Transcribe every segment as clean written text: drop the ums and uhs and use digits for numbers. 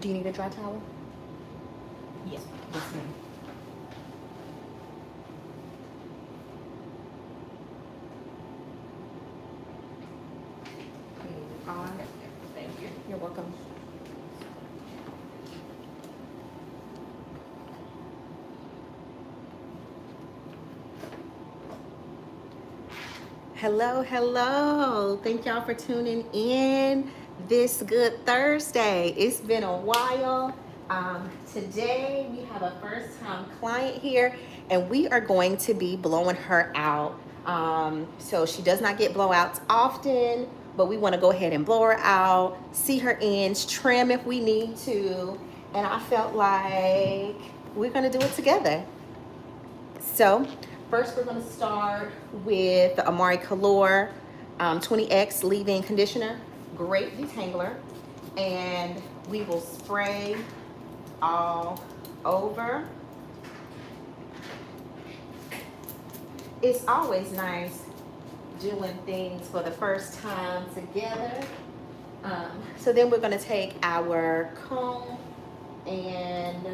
Do you need a dry towel? Yes. Yes, ma'am. Here you are. Thank you. You're welcome. Hello, hello. Thank y'all for tuning in this good Thursday. It's been a while. Today we have a first time client here and we are going to be blowing her out. So she does not get blowouts often, but we want to go ahead and blow her out, see her ends, trim if we need to. And I felt like we're going to do it together. So first we're going to start with the Amari Color 20X leave-in conditioner. Great detangler. And we will spray all over. It's always nice doing things for the first time together. So then we're going to take our comb and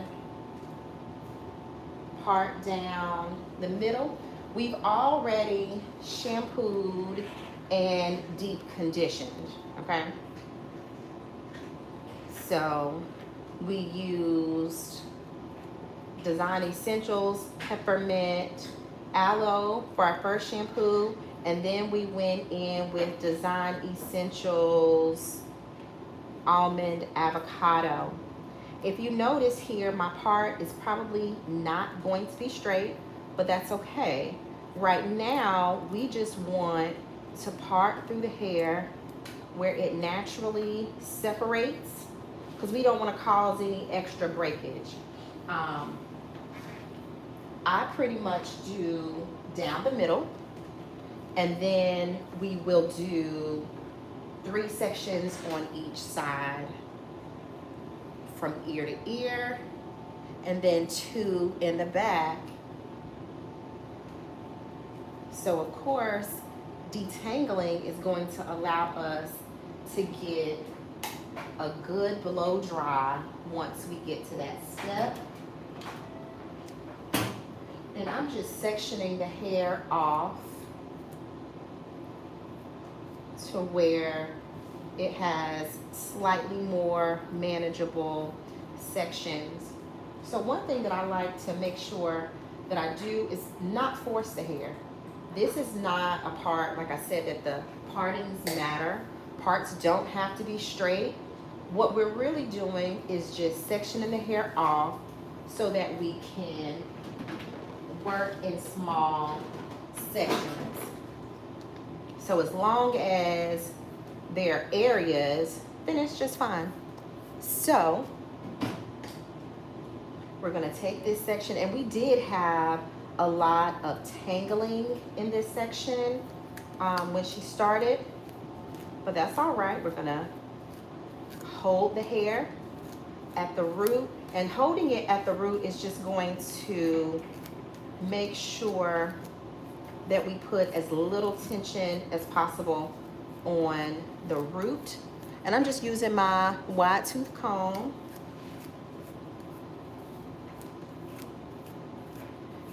part down the middle. We've already shampooed and deep conditioned, okay? So we used Design Essentials, Peppermint, Aloe for our first shampoo, and then we went in with Design Essentials, Almond Avocado. If you notice here, my part is probably not going to be straight, but that's okay. Right now, we just want to part through the hair where it naturally separates because we don't want to cause any extra breakage. I pretty much do down the middle, and then we will do 3 sections on each side from ear to ear, and then 2 in the back. So of course, detangling is going to allow us to get a good blow dry once we get to that step. And I'm just sectioning the hair off to where it has slightly more manageable sections. So one thing that I like to make sure that I do is not force the hair. This is not a part, like I said, that the partings matter. Parts don't have to be straight. What we're really doing is just sectioning the hair off so that we can work in small sections. So as long as there are areas, then it's just fine. So we're gonna take this section, and we did have a lot of tangling in this section when she started, but that's all right. We're gonna hold the hair at the root, and holding it at the root is just going to make sure that we put as little tension as possible on the root. And I'm just using my wide tooth comb.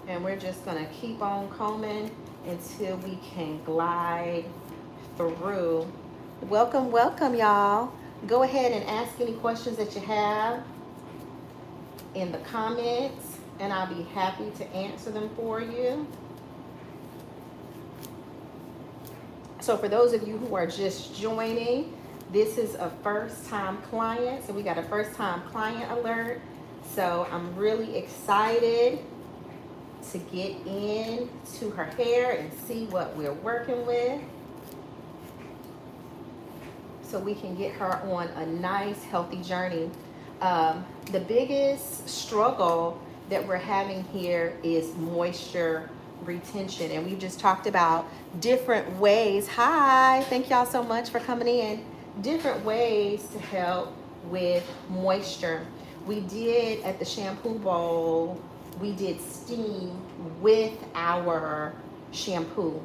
And we're just gonna keep on combing until we can glide through. Welcome, welcome, y'all. Go ahead and ask any questions that you have in the comments, and I'll be happy to answer them for you. So for those of you who are just joining, this is a first-time client. So we got a first-time client alert. So I'm really excited to get into her hair and see what we're working with, so we can get her on a nice, healthy journey. The biggest struggle that we're having here is moisture retention, and we just talked about different ways. Hi, thank y'all so much for coming in. Different ways to help with moisture. We did at the shampoo bowl, we did steam with our shampoo.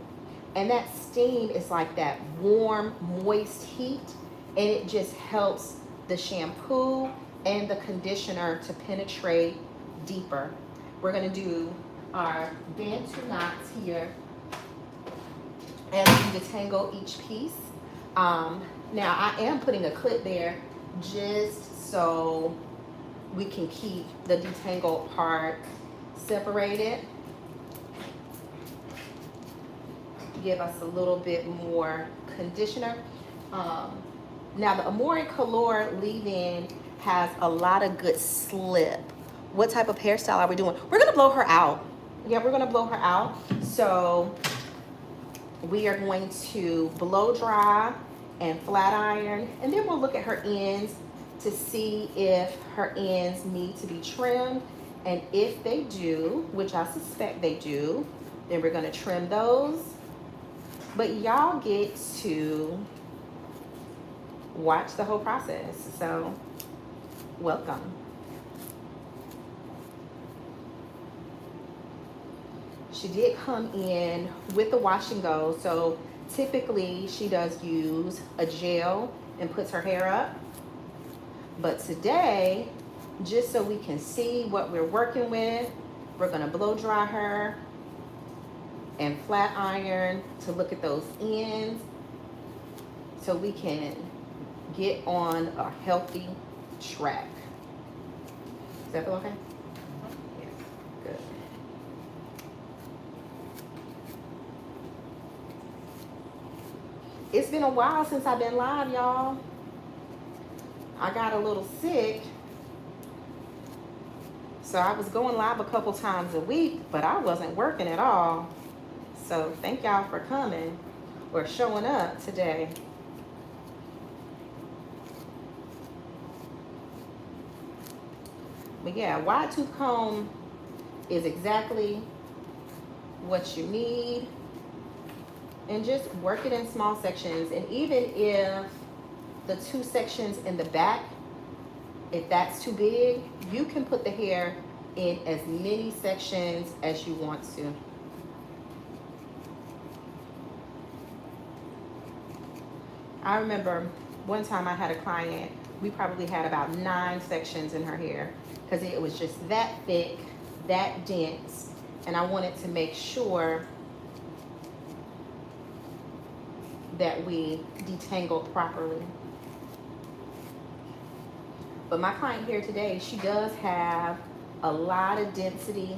And that steam is like that warm, moist heat, and it just helps the shampoo and the conditioner to penetrate deeper. We're gonna do our Bantu knots here as we detangle each piece. Now I am putting a clip there just so we can keep the detangled part separated. Give us a little bit more conditioner. Now the Amore Color leave-in has a lot of good slip. What type of hairstyle are we doing? We're gonna blow her out. Yeah, we're gonna blow her out. So we are going to blow dry and flat iron, and then we'll look at her ends to see if her ends need to be trimmed. And if they do, which I suspect they do, then we're gonna trim those. But y'all get to watch the whole process. So welcome. She did come in with the wash and go. So typically she does use a gel and puts her hair up. But today, just so we can see what we're working with, we're gonna blow dry her and flat iron to look at those ends so we can get on a healthy track. Does that feel okay? Yes. Good. It's been a while since I've been live, y'all. I got a little sick, so I was going live a couple times a week, but I wasn't working at all. So thank y'all for coming or showing up today. But yeah, wide tooth comb is exactly what you need. And just work it in small sections. And even if the 2 sections in the back, if that's too big, you can put the hair in as many sections as you want to. I remember one time I had a client, we probably had about 9 sections in her hair because it was just that thick, that dense, and I wanted to make sure that we detangled properly. But my client here today, she does have a lot of density,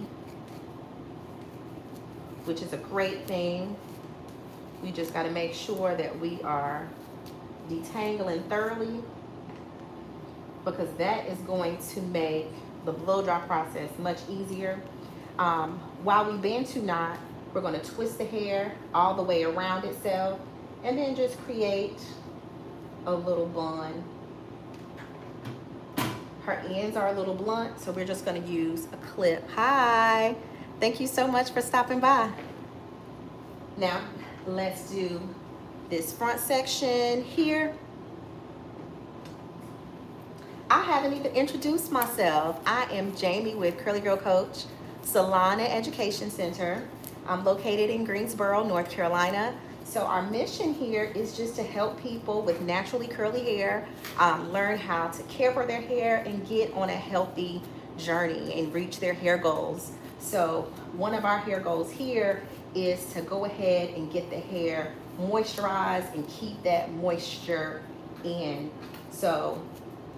which is a great thing. We just got to make sure that we are detangling thoroughly, because that is going to make the blow dry process much easier. While we Bantu knot, we're going to twist the hair all the way around itself and then just create a little bun. Her ends are a little blunt, so we're just going to use a clip. Hi, thank you so much for stopping by. Now let's do this front section here. I haven't even introduced myself. I am Jamie with Curly Girl Coach Salon and Education Center. I'm located in Greensboro, North Carolina. So our mission here is just to help people with naturally curly hair learn how to care for their hair and get on a healthy journey and reach their hair goals. So one of our hair goals here is to go ahead and get the hair moisturized and keep that moisture in. So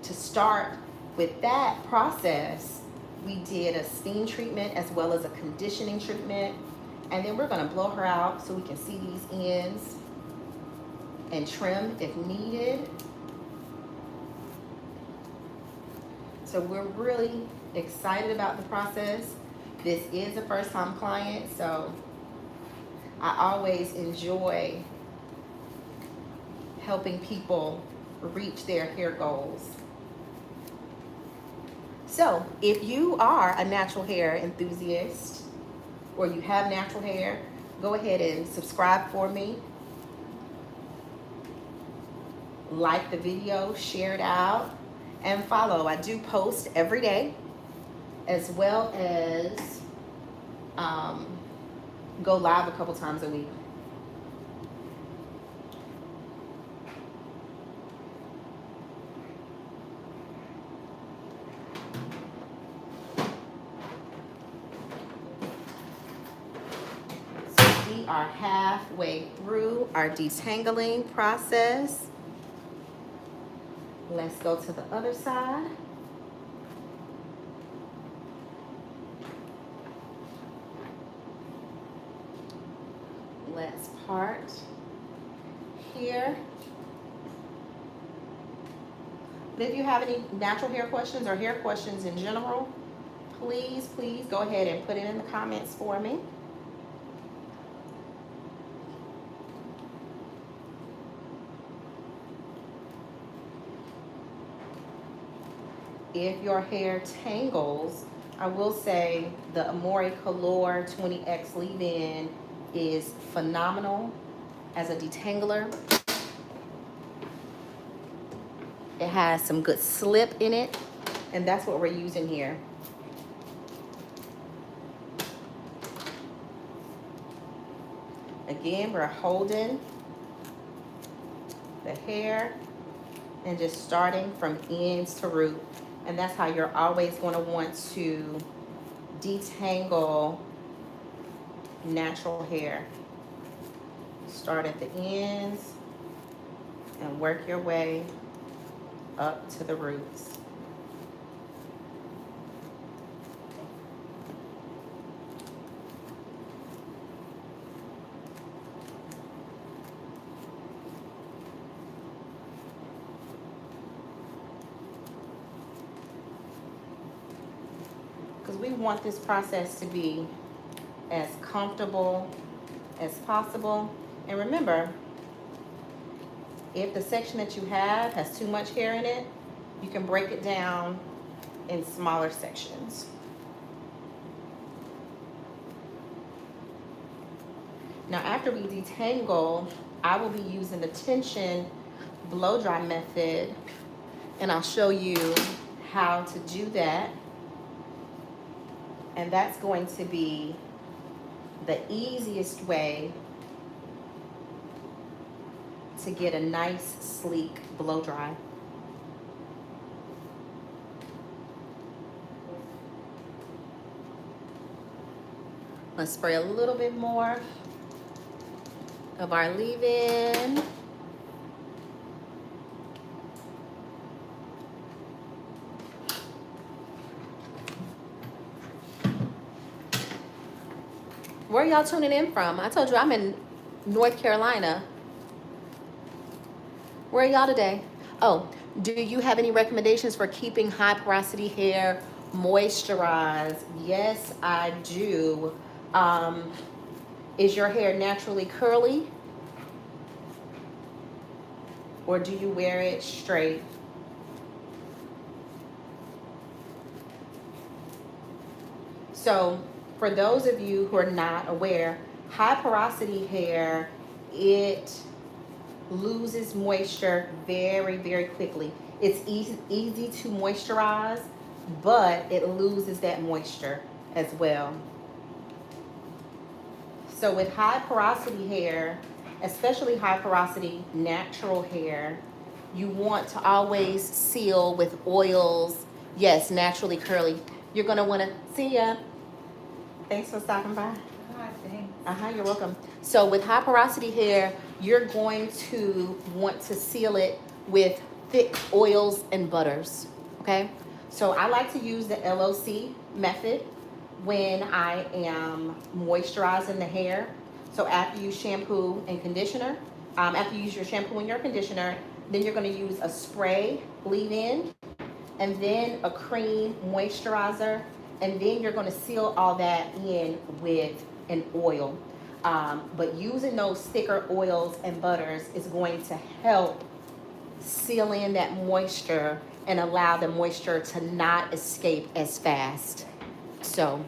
to start with that process, we did a steam treatment as well as a conditioning treatment. And then we're gonna blow her out so we can see these ends and trim if needed. So we're really excited about the process. This is a first-time client, so I always enjoy helping people reach their hair goals. So if you are a natural hair enthusiast or you have natural hair, go ahead and subscribe for me. Like the video, share it out, and follow. I do post every day, as well as go live a couple times a week. are halfway through our detangling process. Let's go to the other side. Let's part here. But if you have any natural hair questions or hair questions in general, please go ahead and put it in the comments for me. If your hair tangles, I will say the Amore Color 20X leave-in is phenomenal as a detangler. It has some good slip in it, and that's what we're using here. Again, we're holding the hair and just starting from ends to root. And that's how you're always going to want to detangle natural hair. Start at the ends and work your way up to the roots. Because we want this process to be as comfortable as possible. And remember, if the section that you have has too much hair in it, you can break it down in smaller sections. Now, after we detangle, I will be using the tension blow dry method, and I'll show you how to do that. And that's going to be the easiest way to get a nice, sleek blow dry. Let's spray a little bit more of our leave-in. Where are y'all tuning in from? I told you I'm in North Carolina. Where are y'all today? Oh, do you have any recommendations for keeping high porosity hair moisturized? Yes, I do. Is your hair naturally curly? Or do you wear it straight? So for those of you who are not aware, high porosity hair, it loses moisture very, very quickly. It's easy to moisturize, but it loses that moisture as well. So with high porosity hair, especially high porosity natural hair, you want to always seal with oils. Yes, naturally curly. You're gonna wanna, see ya. Thanks for stopping by. Hi, thanks. You're welcome. So with high porosity hair, you're going to want to seal it with thick oils and butters, okay? So I like to use the LOC method when I am moisturizing the hair. So after you shampoo and conditioner, after you use your shampoo and your conditioner, then you're gonna use a spray leave-in, and then a cream moisturizer, and then you're gonna seal all that in with an oil. But using those thicker oils and butters is going to help seal in that moisture and allow the moisture to not escape as fast. So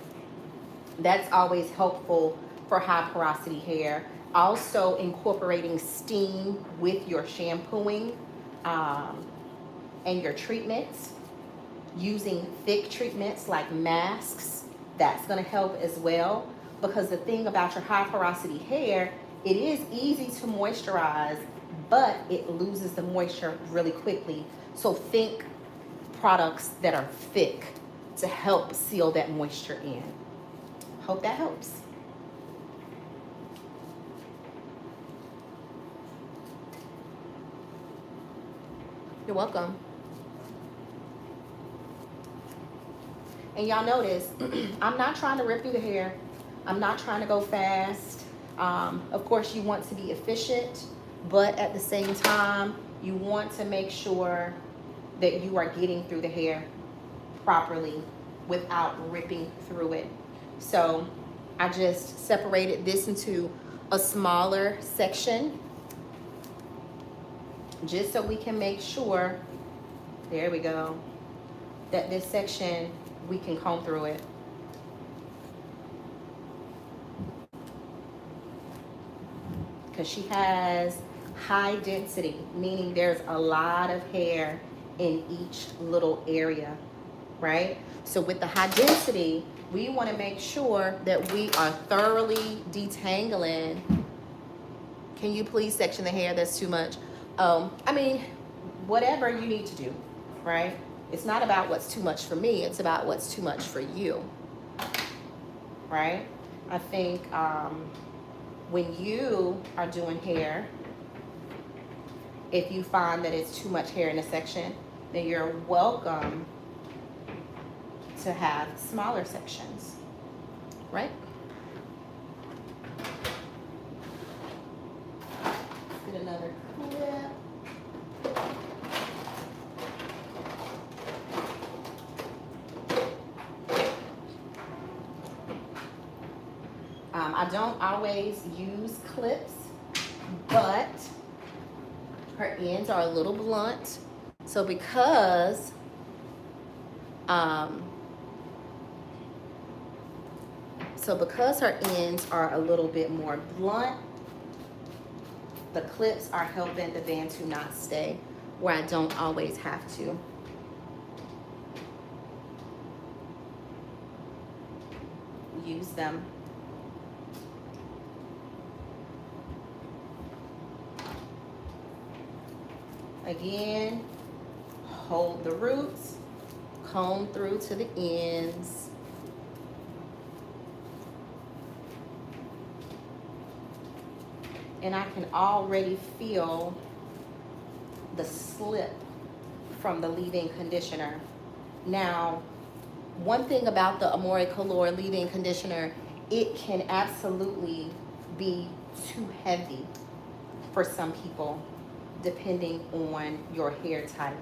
that's always helpful for high porosity hair. Also incorporating steam with your shampooing and your treatments. Using thick treatments like masks, that's gonna help as well, because the thing about your high porosity hair, it is easy to moisturize, but it loses the moisture really quickly. So think products that are thick to help seal that moisture in. Hope that helps. You're welcome. And y'all notice, I'm not trying to rip through the hair. I'm not trying to go fast. Of course, you want to be efficient, but at the same time, you want to make sure that you are getting through the hair properly without ripping through it. So I just separated this into a smaller section just so we can make sure, there we go, that this section, we can comb through it. Because she has high density, meaning there's a lot of hair in each little area, right? So with the high density, we want to make sure that we are thoroughly detangling. Can you please section the hair? That's too much. I mean, whatever you need to do, right? It's not about what's too much for me. It's about what's too much for you, right? I think when you are doing hair, if you find that it's too much hair in a section, then you're welcome to have smaller sections, right? Get another clip. I don't always use clips, but her ends are a little blunt. So because her ends are a little bit more blunt, the clips are helping the Bantu knot stay where I don't always have to. Use them. Again, hold the roots, comb through to the ends. And I can already feel the slip from the leave-in conditioner. Now, one thing about the Amore Color leave-in conditioner, it can absolutely be too heavy for some people, depending on your hair type.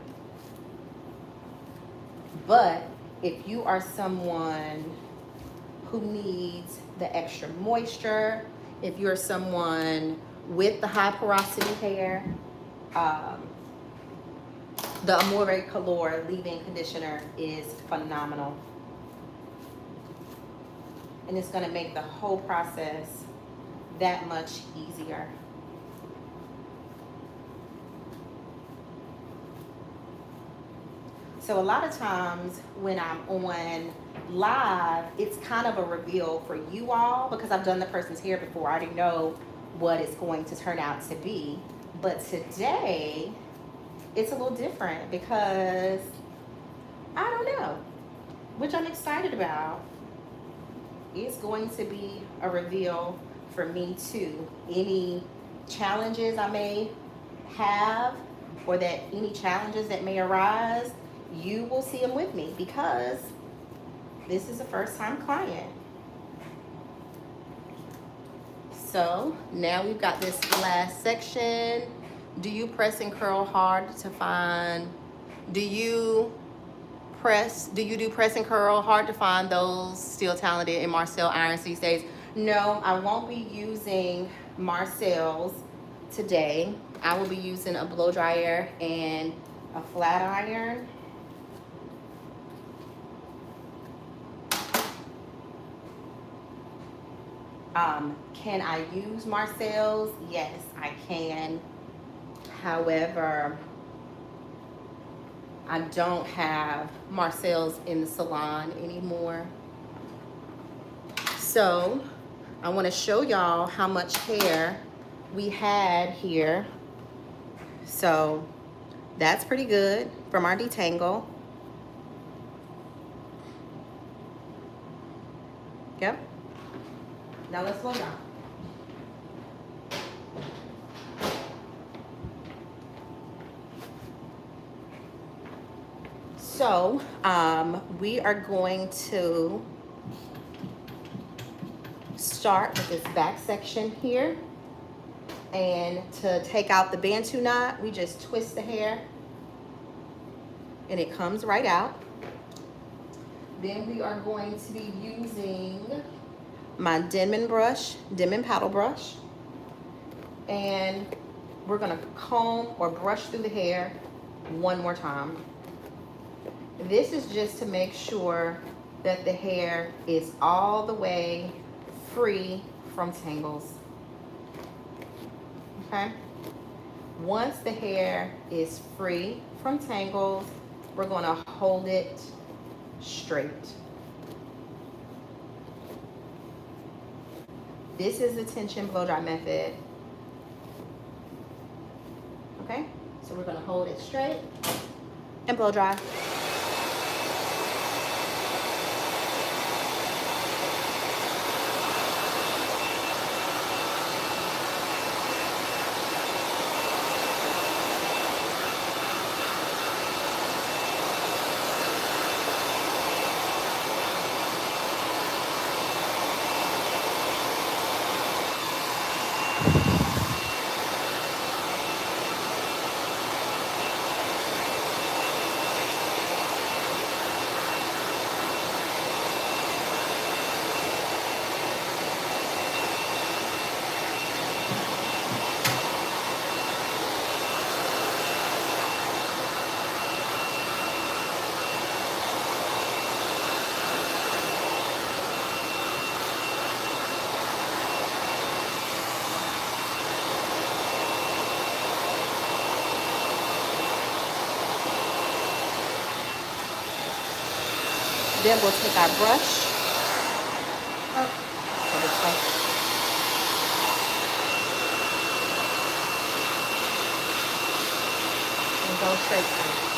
But if you are someone who needs the extra moisture, if you're someone with the high porosity hair, the Amore Color leave-in conditioner is phenomenal. And it's gonna make the whole process that much easier. So a lot of times when I'm on live, it's kind of a reveal for you all because I've done the person's hair before. I already know what it's going to turn out to be. But today, it's a little different because I don't know, which I'm excited about. It's going to be a reveal for me too. Any challenges I may have or that any challenges that may arise, you will see them with me because this is a first-time client. So now we've got this last section. Do you press and curl hard to find, do you do press and curl hard to find those still talented in Marcel irons these days? No, I won't be using Marcel's today. I will be using a blow dryer and a flat iron. Can I use Marcel's? Yes, I can. However, I don't have Marcel's in the salon anymore. So I want to show y'all how much hair we had here. So that's pretty good from our detangle. Yep. Now let's blow down. So we are going to start with this back section here. And to take out the Bantu knot, we just twist the hair and it comes right out. Then we are going to be using my Denman paddle brush. And we're gonna comb or brush through the hair one more time. This is just to make sure that the hair is all the way free from tangles. Okay? Once the hair is free from tangles, we're gonna hold it straight. This is the tension blow dry method. Okay? So we're gonna hold it straight and blow dry. Then we'll take our brush up to this way. And go straight through.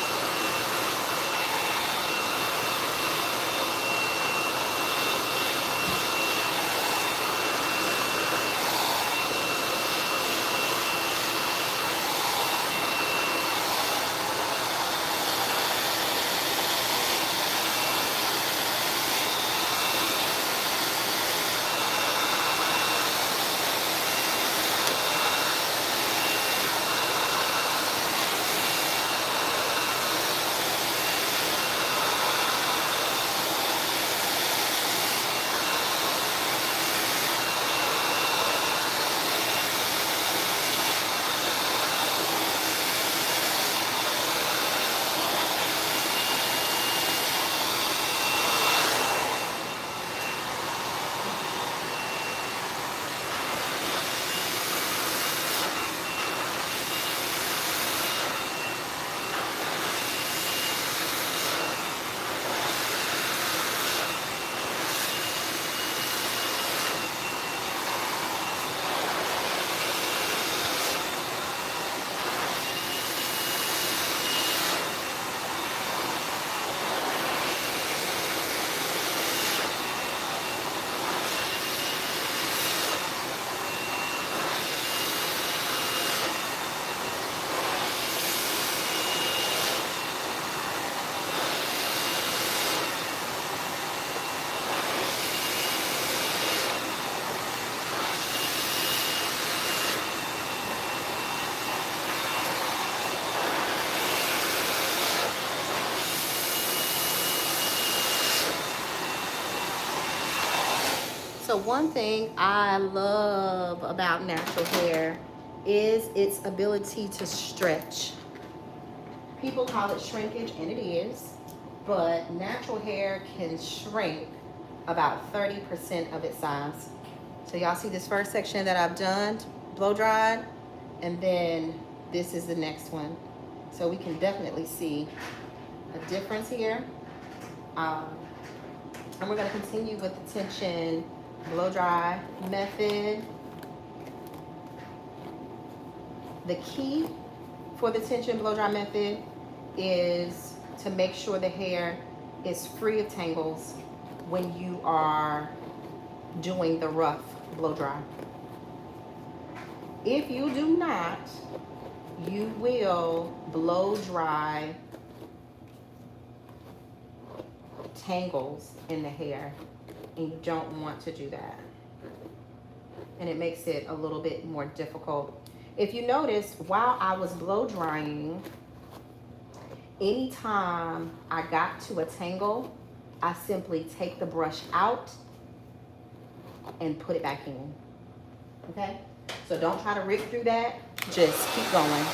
So one thing I love about natural hair is its ability to stretch. People call it shrinkage, and it is, but natural hair can shrink about 30% of its size. So y'all see this first section that I've done, blow dried, and then this is the next one. So we can definitely see a difference here. And we're gonna continue with the tension blow dry method. The key for the tension blow dry method is to make sure the hair is free of tangles when you are doing the rough blow dry. If you do not, you will blow dry tangles in the hair, and you don't want to do that. And it makes it a little bit more difficult. If you notice, while I was blow drying, anytime I got to a tangle, I simply take the brush out and put it back in. Okay? So don't try to rip through that. Just keep going.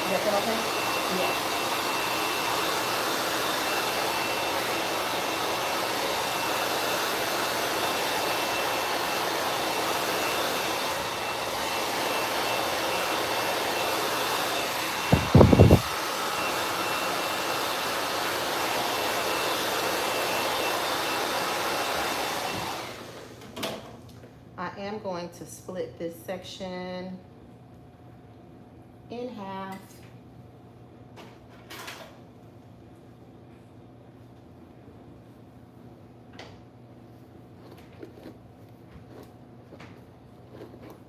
Does that feel okay? Yes. I am going to split this section in half.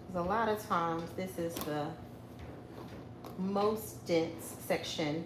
Because a lot of times this is the most dense section.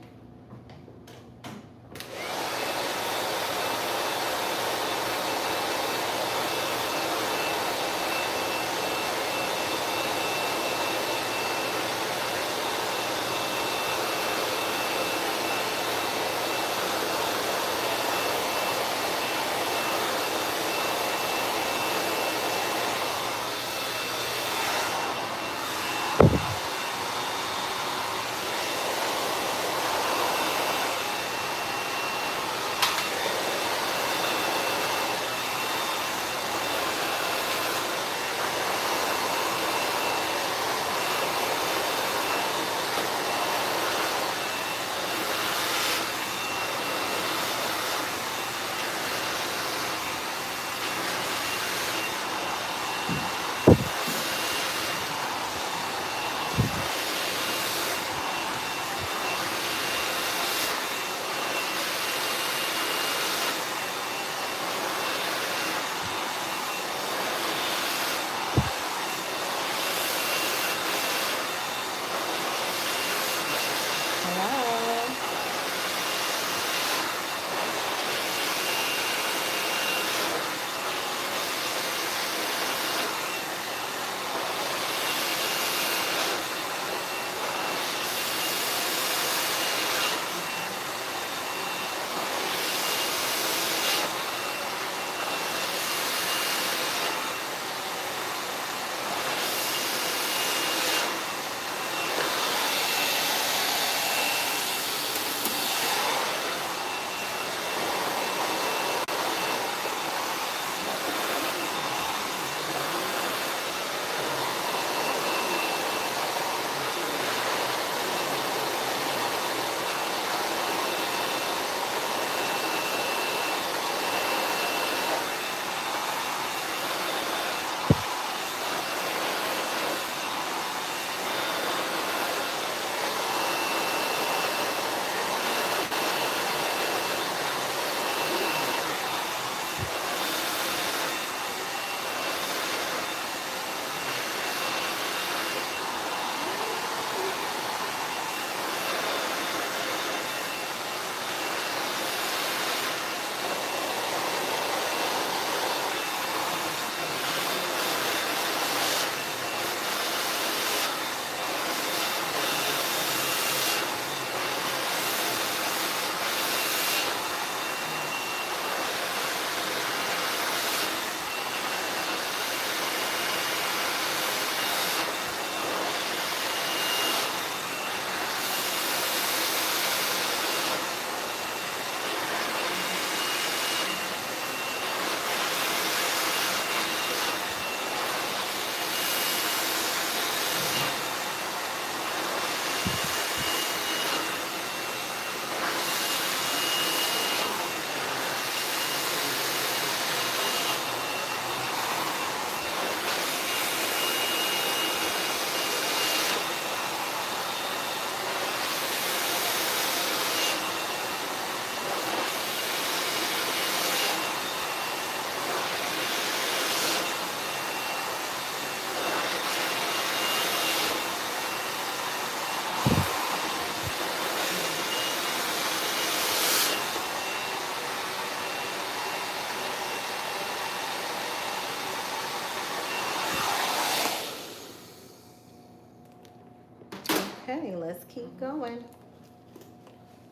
going.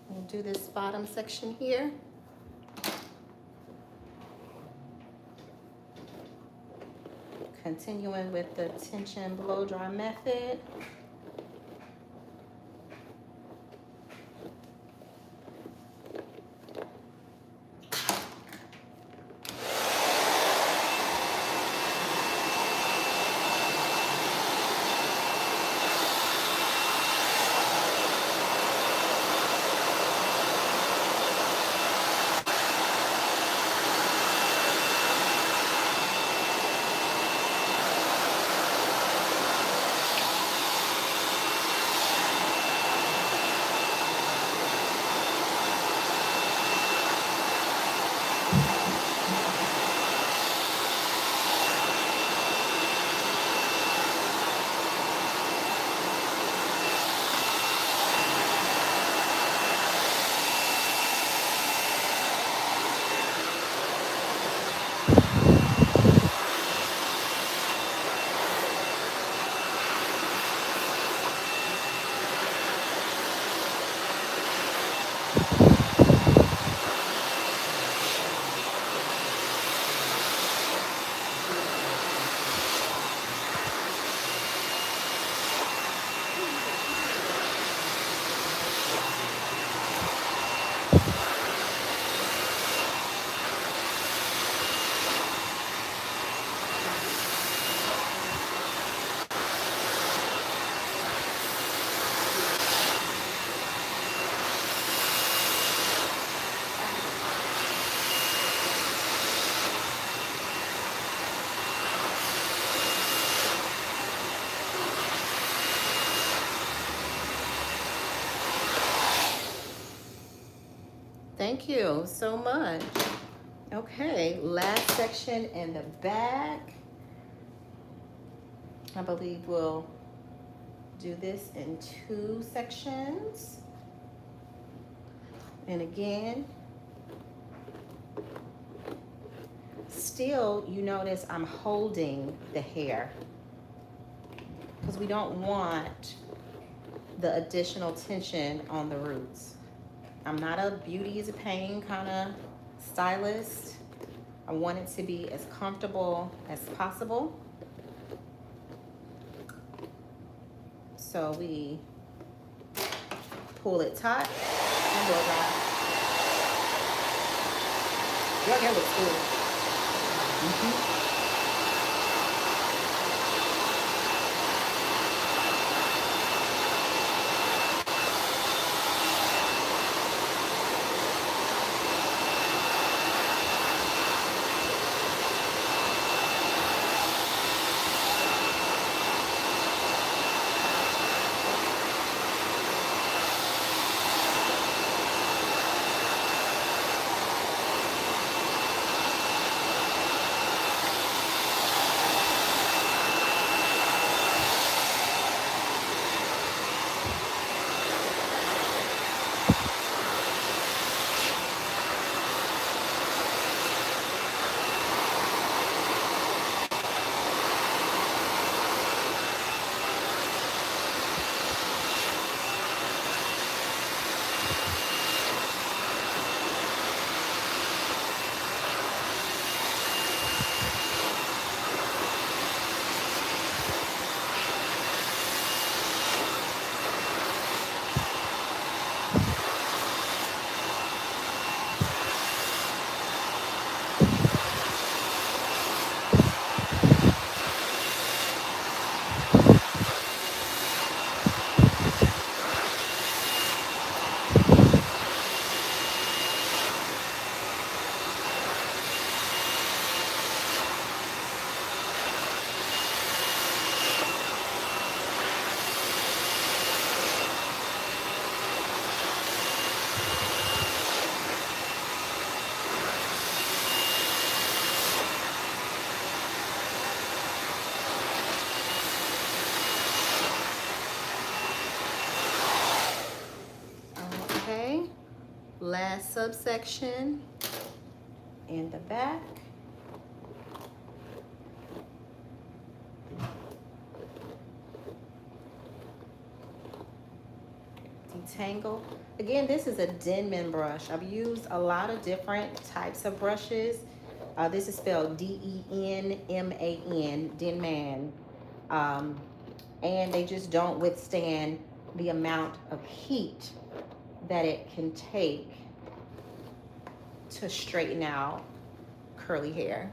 We'll do this bottom section here. Continuing with the tension blow dry method. Thank you so much. Okay, last section in the back. I believe we'll do this in 2 sections. And again, still you notice I'm holding the hair because we don't want the additional tension on the roots. I'm not a beauty is a pain kind of stylist. I want it to be as comfortable as possible. So we pull it taut and blow dry. Your hair looks good. Okay, last subsection in the back. Detangle. Again, this is a Denman brush. I've used a lot of different types of brushes. This is spelled Denman, Denman. Um, and they just don't withstand the amount of heat that it can take to straighten out curly hair.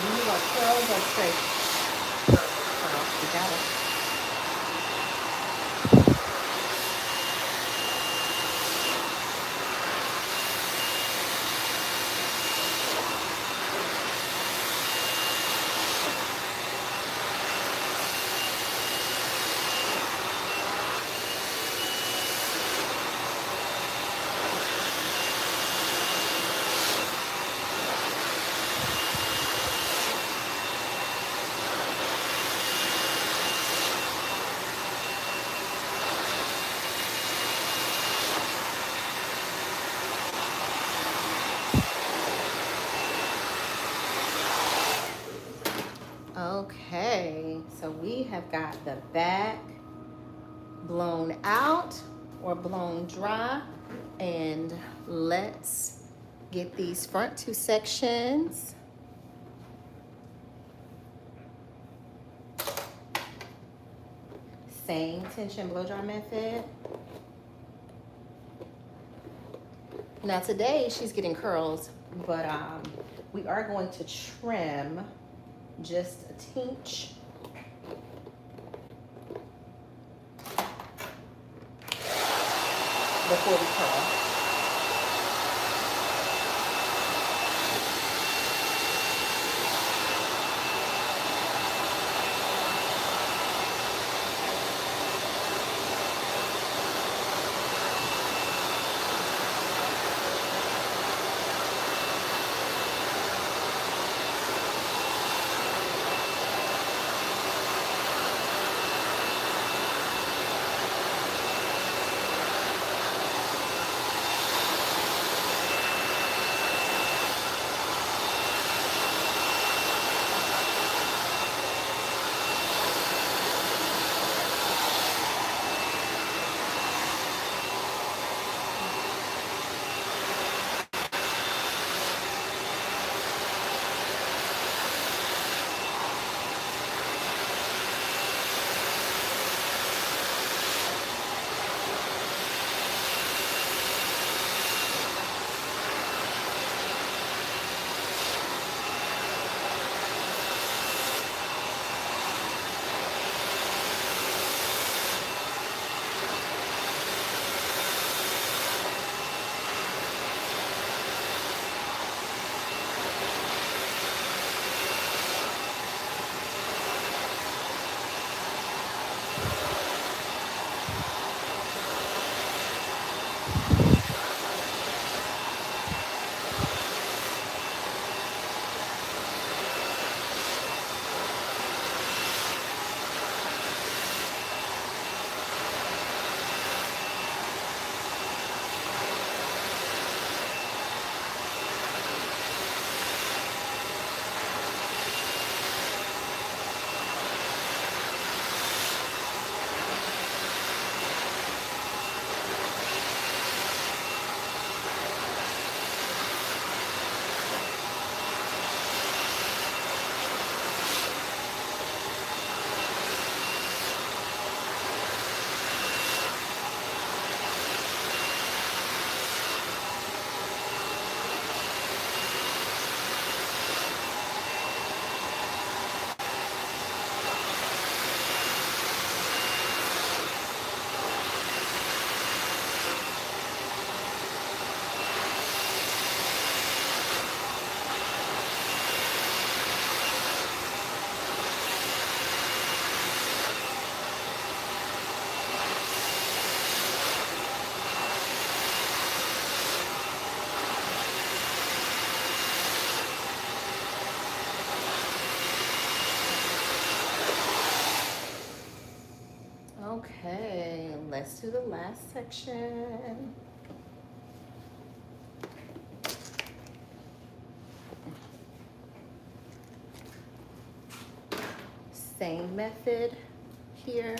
You are curls or straight? Curls. You got it. Okay, so we have got the back blown out or blown dry, and let's get these front two sections. Same tension blow dry method. Now today she's getting curls, but we are going to trim just a tinch. Before we curl. let's do the last section. Same method here.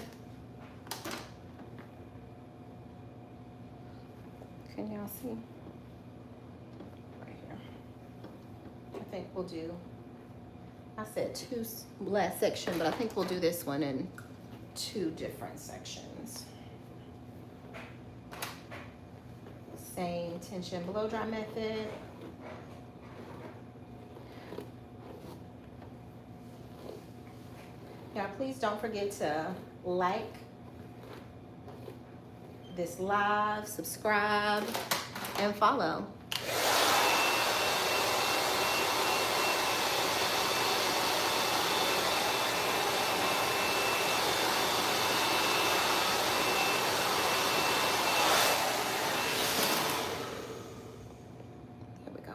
Can y'all see? Right here. I think we'll do, I said two last section, but I think we'll do this one in two different sections. Same tension blow dry method. Now, please don't forget to like this live, subscribe, and follow. Here we go.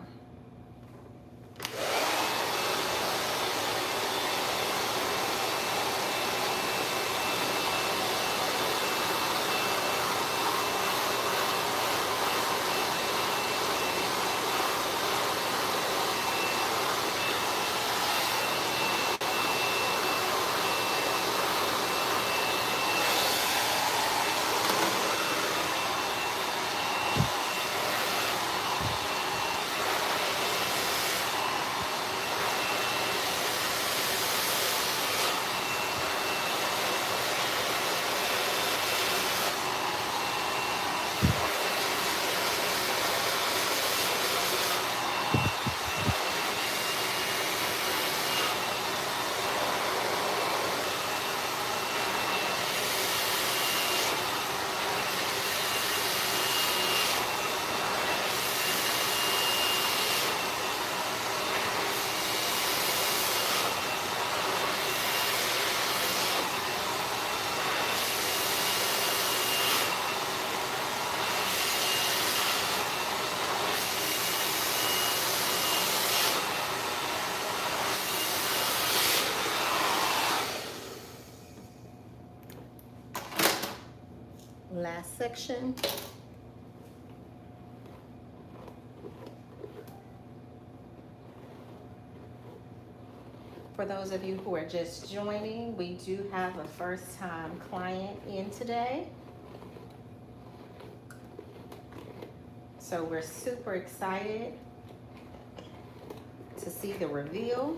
Last section. For those of you who are just joining, we do have a first-time client in today. So we're super excited to see the reveal.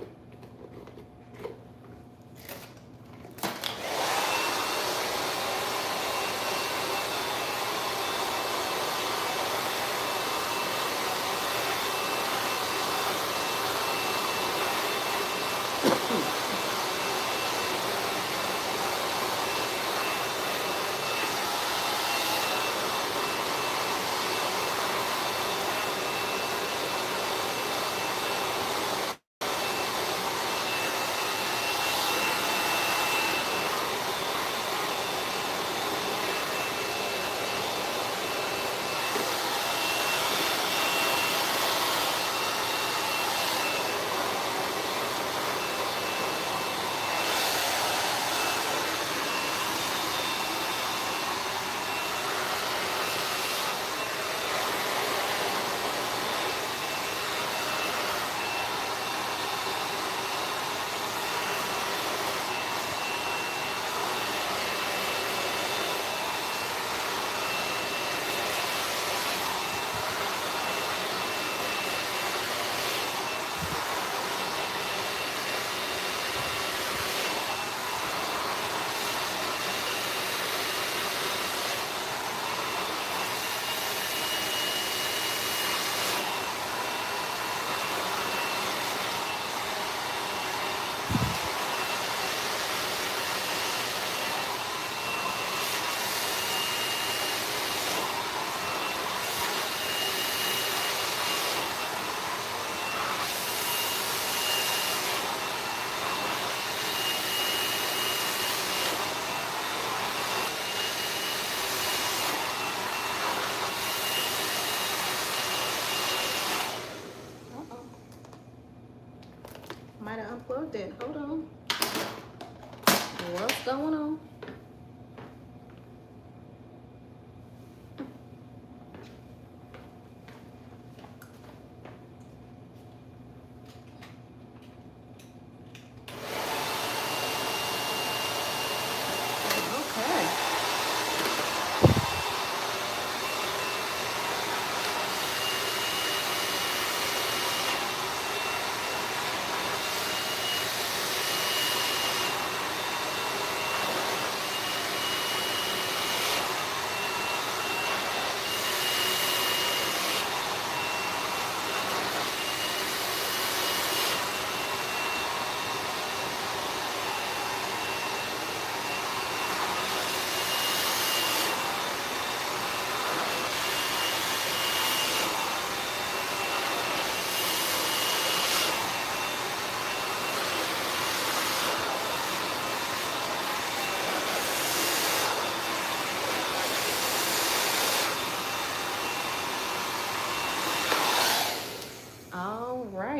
Might have unplugged it. Hold on. What's going on?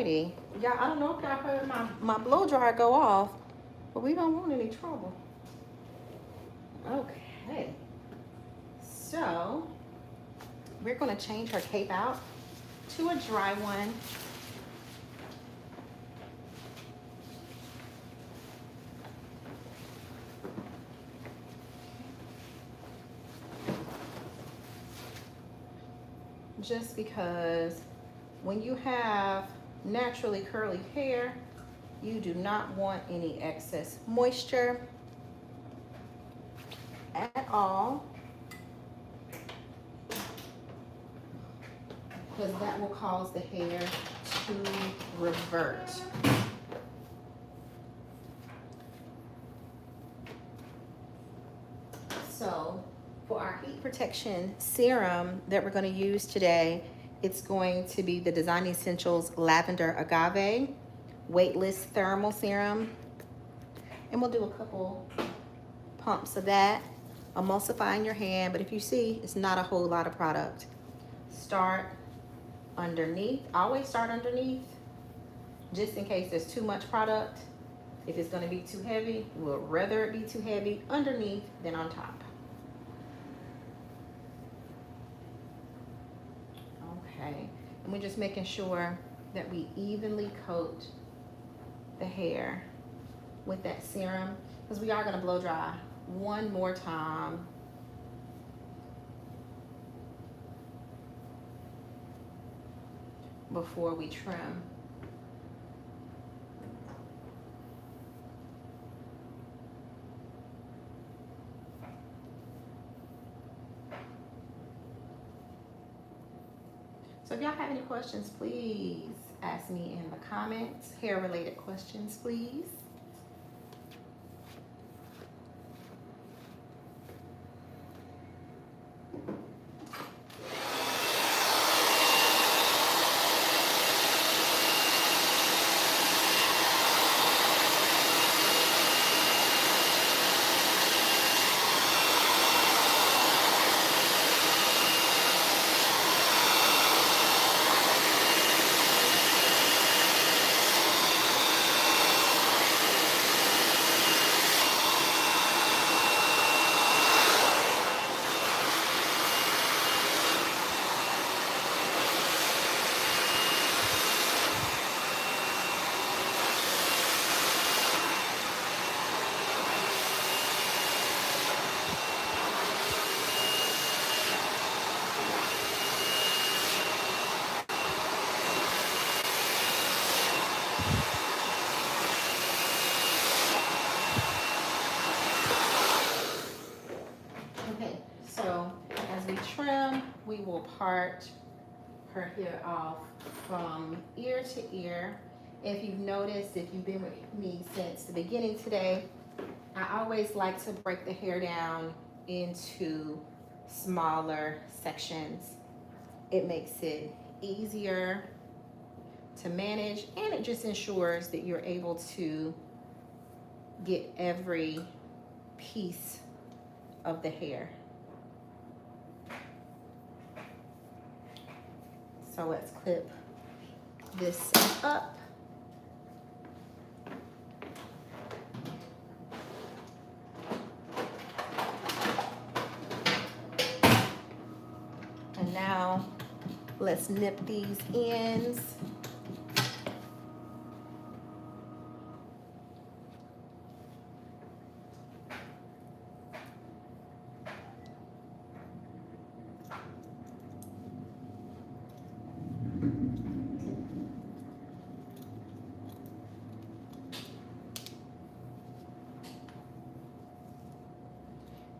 Alrighty. Y'all, I don't know if y'all heard my blow dryer go off, but we don't want any trouble. Okay. So we're gonna change her cape out to a dry one. Just because when you have naturally curly hair, you do not want any excess moisture at all, because that will cause the hair to revert. So for our heat protection serum that we're going to use today, it's going to be the Design Essentials Lavender Agave Weightless Thermal Serum. And we'll do a couple pumps of that, emulsifying your hand. But if you see, it's not a whole lot of product. Start underneath. Always start underneath, just in case there's too much product. If it's going to be too heavy, we'll rather it be too heavy underneath than on top. Okay, and we're just making sure that we evenly coat the hair with that serum, because we are going to blow dry one more time. Before we trim. So if y'all have any questions, please ask me in the comments. Hair related questions, please. Okay, so as we trim, we will part her hair off from ear to ear. If you've noticed, if you've been with me since the beginning today, I always like to break the hair down into smaller sections. It makes it easier to manage, and it just ensures that you're able to get every piece of the hair. So let's clip this up. And now let's nip these ends.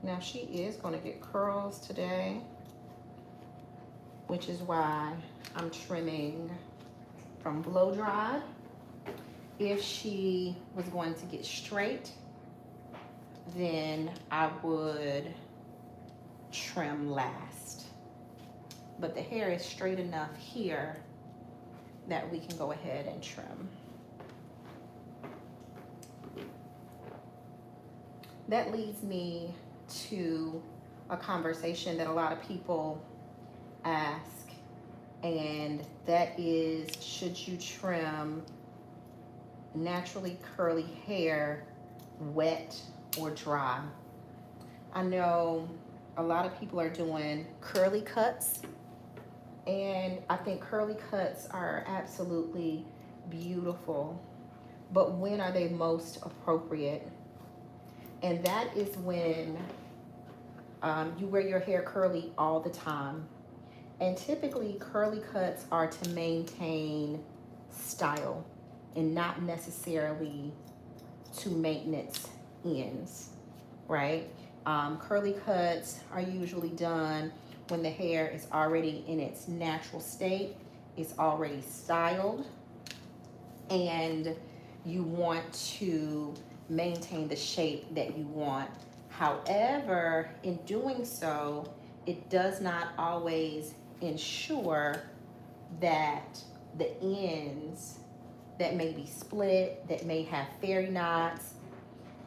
Now she is going to get curls today, which is why I'm trimming from blow dried. If she was going to get straight, then I would trim last. But the hair is straight enough here that we can go ahead and trim. That leads me to a conversation that a lot of people ask and that is should you trim naturally curly hair wet or dry. I know a lot of people are doing curly cuts, and I think curly cuts are absolutely beautiful, but when are they most appropriate? And that is when you wear your hair curly all the time. And typically, curly cuts are to maintain style and not necessarily to maintenance ends, right? Curly cuts are usually done when the hair is already in its natural state, it's already styled, and you want to maintain the shape that you want. However, in doing so, it does not always ensure that the ends that may be split, that may have fairy knots,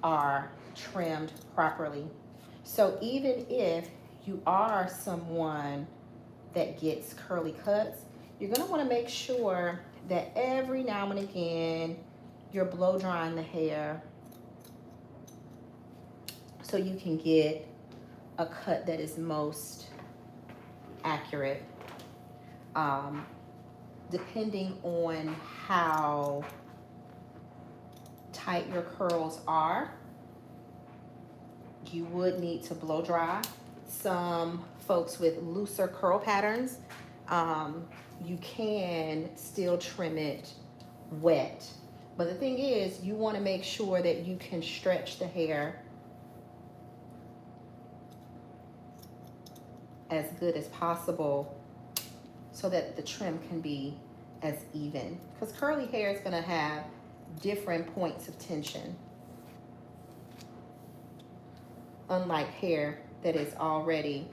are trimmed properly. So even if you are someone that gets curly cuts, you're gonna wanna make sure that every now and again you're blow drying the hair so you can get a cut that is most accurate. Depending on how tight your curls are, you would need to blow dry. Some folks with looser curl patterns, you can still trim it wet. But the thing is, you want to make sure that you can stretch the hair as good as possible so that the trim can be as even. Because curly hair is going to have different points of tension, unlike hair that is already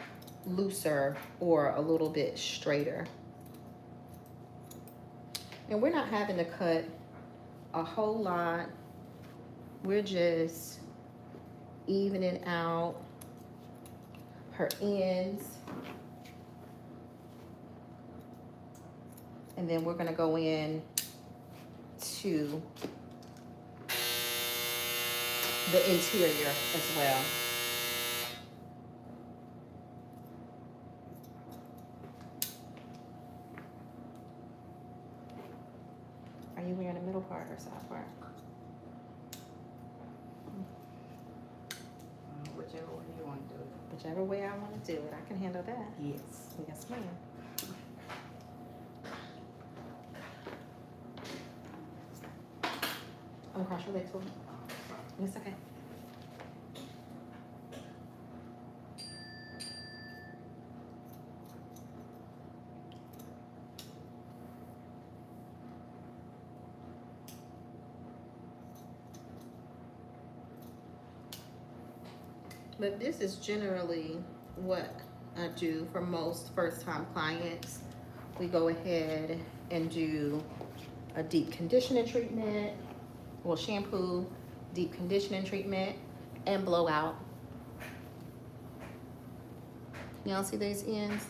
looser or a little bit straighter. And we're not having to cut a whole lot. We're just evening out her ends. And then we're gonna go in to the interior as well. Are you wearing the middle part or side part? Whichever way you want to do it. Whichever way I want to do it, I can handle that. Yes. Yes, ma'am. I'm gonna cross your legs for me. It's okay. But this is generally what I do for most first-time clients. We go ahead and do a deep conditioning treatment, well, shampoo, deep conditioning treatment, and blowout. Y'all see these ends?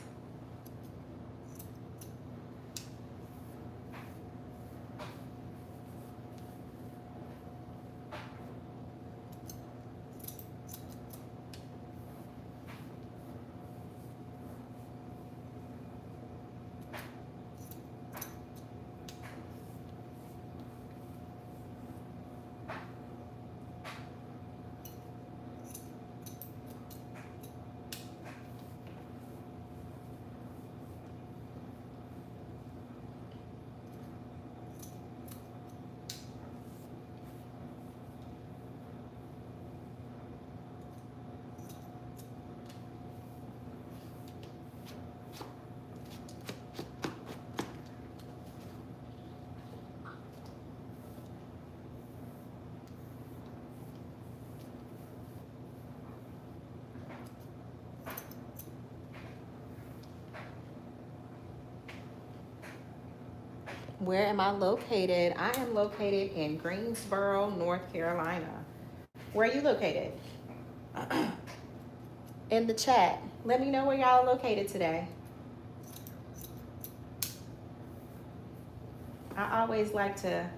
Where am I located? I am located in Greensboro, North Carolina. Where are you located? In the chat. Let me know where y'all are located today. I always like to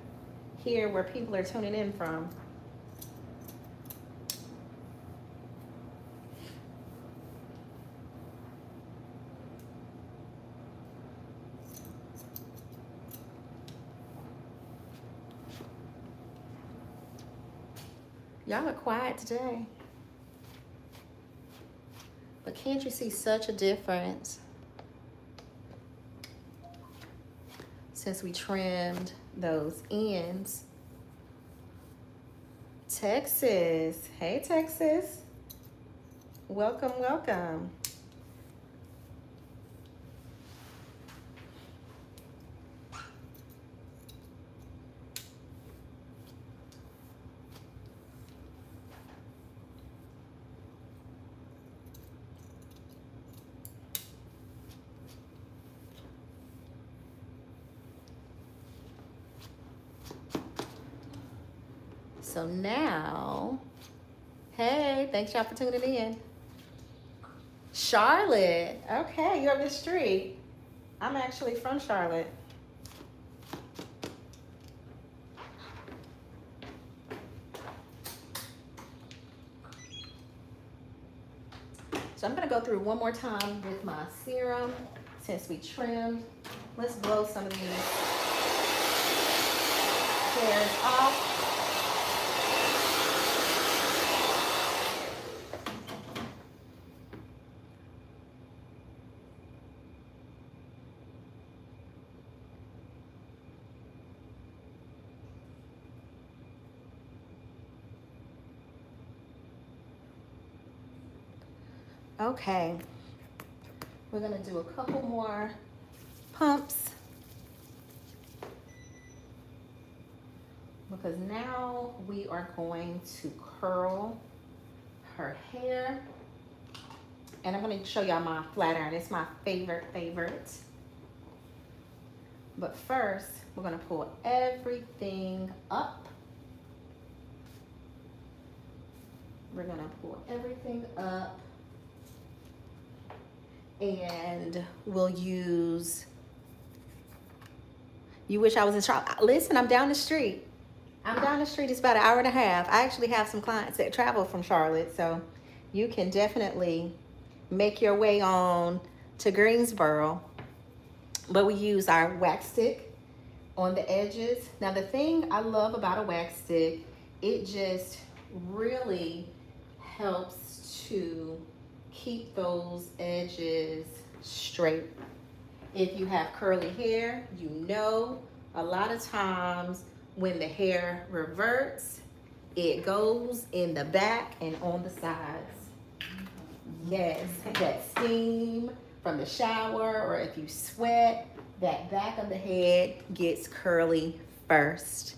hear where people are tuning in from. Y'all are quiet today. But can't you see such a difference since we trimmed those ends? Texas. Hey, Texas. Welcome, welcome. So now, hey, thanks y'all for tuning in. Charlotte. Okay, you're up the street. I'm actually from Charlotte. So I'm gonna go through one more time with my serum since we trimmed. Let's blow some of these hairs off. Okay, we're gonna do a couple more pumps because now we are going to curl her hair. And I'm gonna show y'all my flat iron. It's my favorite. But first, we're gonna pull everything up. We're gonna pull everything up. And we'll use, you wish I was in Charlotte. Listen, I'm down the street. It's about an hour and a half. I actually have some clients that travel from Charlotte, so you can definitely make your way on to Greensboro. But we use our wax stick on the edges. Now the thing I love about a wax stick, it just really helps to keep those edges straight. If you have curly hair, you know a lot of times when the hair reverts, it goes in the back and on the sides. Yes, that steam from the shower, or if you sweat, that back of the head gets curly first.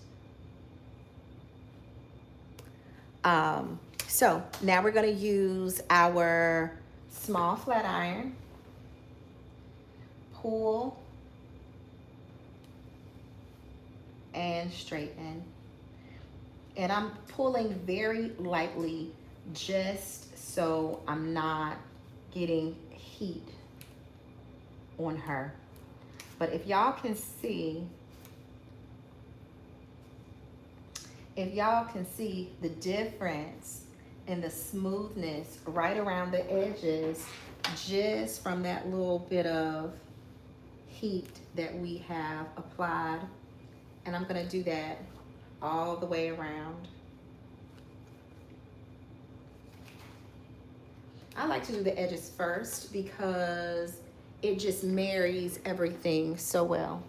So now we're gonna use our small flat iron, pull and straighten. And I'm pulling very lightly just so I'm not getting heat on her. But if y'all can see, the difference in the smoothness right around the edges just from that little bit of heat that we have applied. And I'm gonna do that all the way around. I like to do the edges first because it just marries everything so well.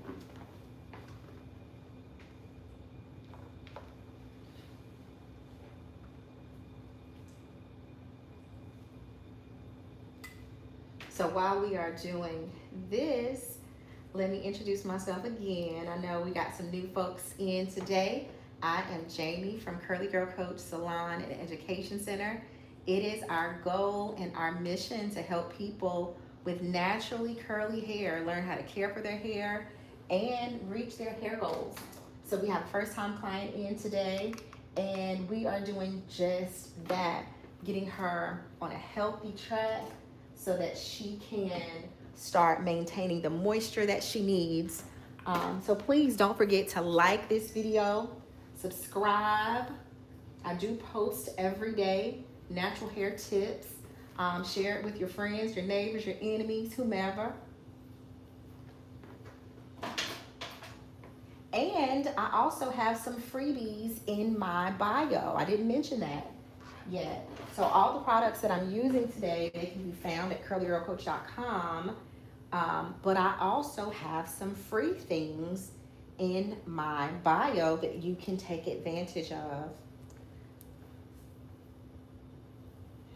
So while we are doing this, let me introduce myself again. I know we got some new folks in today. I am Jamie from Curly Girl Coach Salon and Education Center. It is our goal and our mission to help people with naturally curly hair learn how to care for their hair and reach their hair goals. So we have a first-time client in today, and we are doing just that, getting her on a healthy track so that she can start maintaining the moisture that she needs So please don't forget to like this video, subscribe. I do post every day, natural hair tips. Share it with your friends, your neighbors, your enemies, whomever. And I also have some freebies in my bio. I didn't mention that yet. So all the products that I'm using today, they can be found at curlyrlcoach.com. But I also have some free things in my bio that you can take advantage of.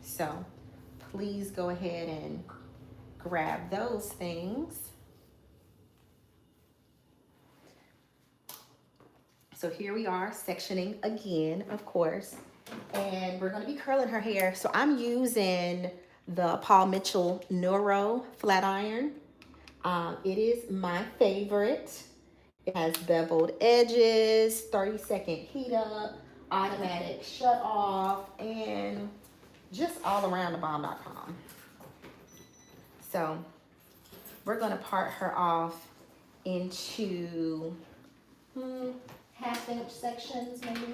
So please go ahead and grab those things. So here we are sectioning again, of course, and we're going to be curling her hair. So I'm using the Paul Mitchell Neuro flat iron. It is my favorite. It has beveled edges, 30-second heat up, automatic shut off, and just all around the bomb.com. So we're going to part her off into half-inch sections, maybe.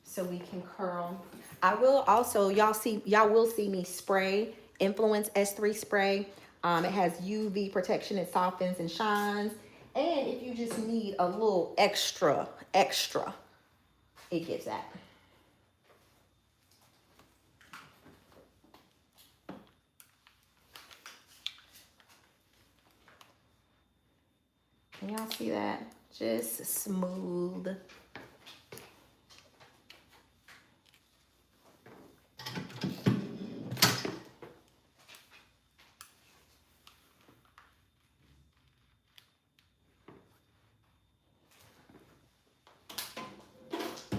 So we can curl. I will also, y'all will see me spray Influence S3 spray. It has UV protection. It softens and shines. And if you just need a little extra, it gives that. Can y'all see that? Just smooth.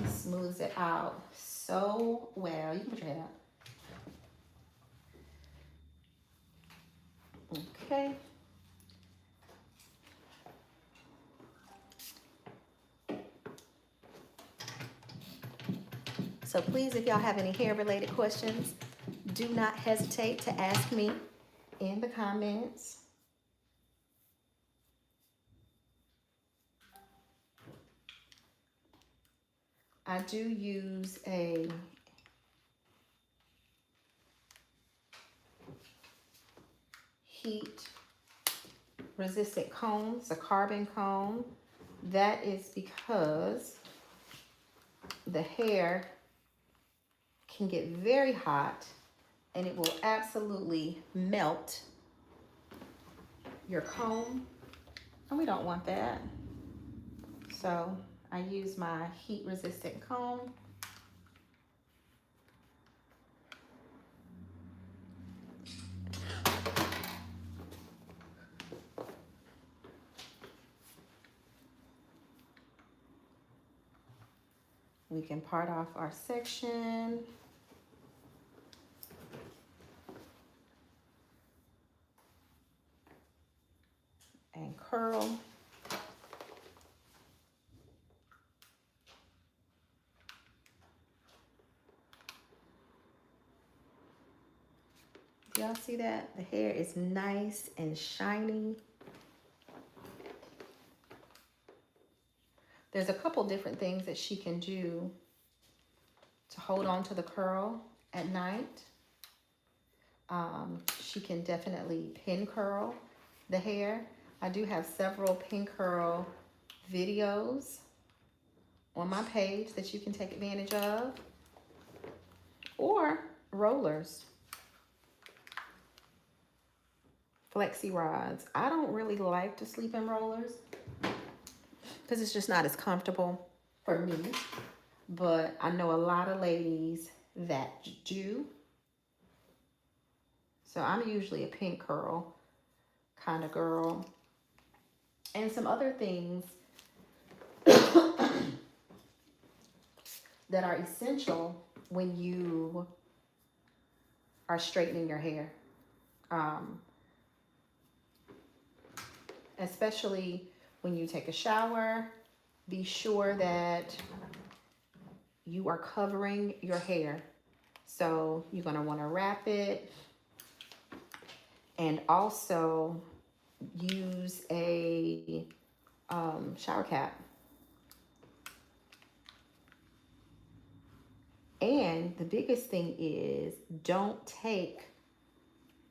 Smooths it out so well. You can put your head out. Okay. So please, if y'all have any hair related questions, do not hesitate to ask me in the comments. I do use a heat resistant comb. It's a carbon comb. That is because the hair can get very hot and it will absolutely melt your comb, and we don't want that. So I use my heat resistant comb. We can part off our section. And curl. Do y'all see that? The hair is nice and shiny. There's a couple different things that she can do to hold on to the curl at night. She can definitely pin curl the hair. I do have several pin curl videos on my page that you can take advantage of, or rollers, flexi rods. I don't really like to sleep in rollers because it's just not as comfortable for me, but I know a lot of ladies that do. So I'm usually a pin curl kind of girl. And some other things that are essential when you are straightening your hair. Especially when you take a shower, be sure that you are covering your hair. So you're going to want to wrap it And also use a shower cap. And the biggest thing is don't take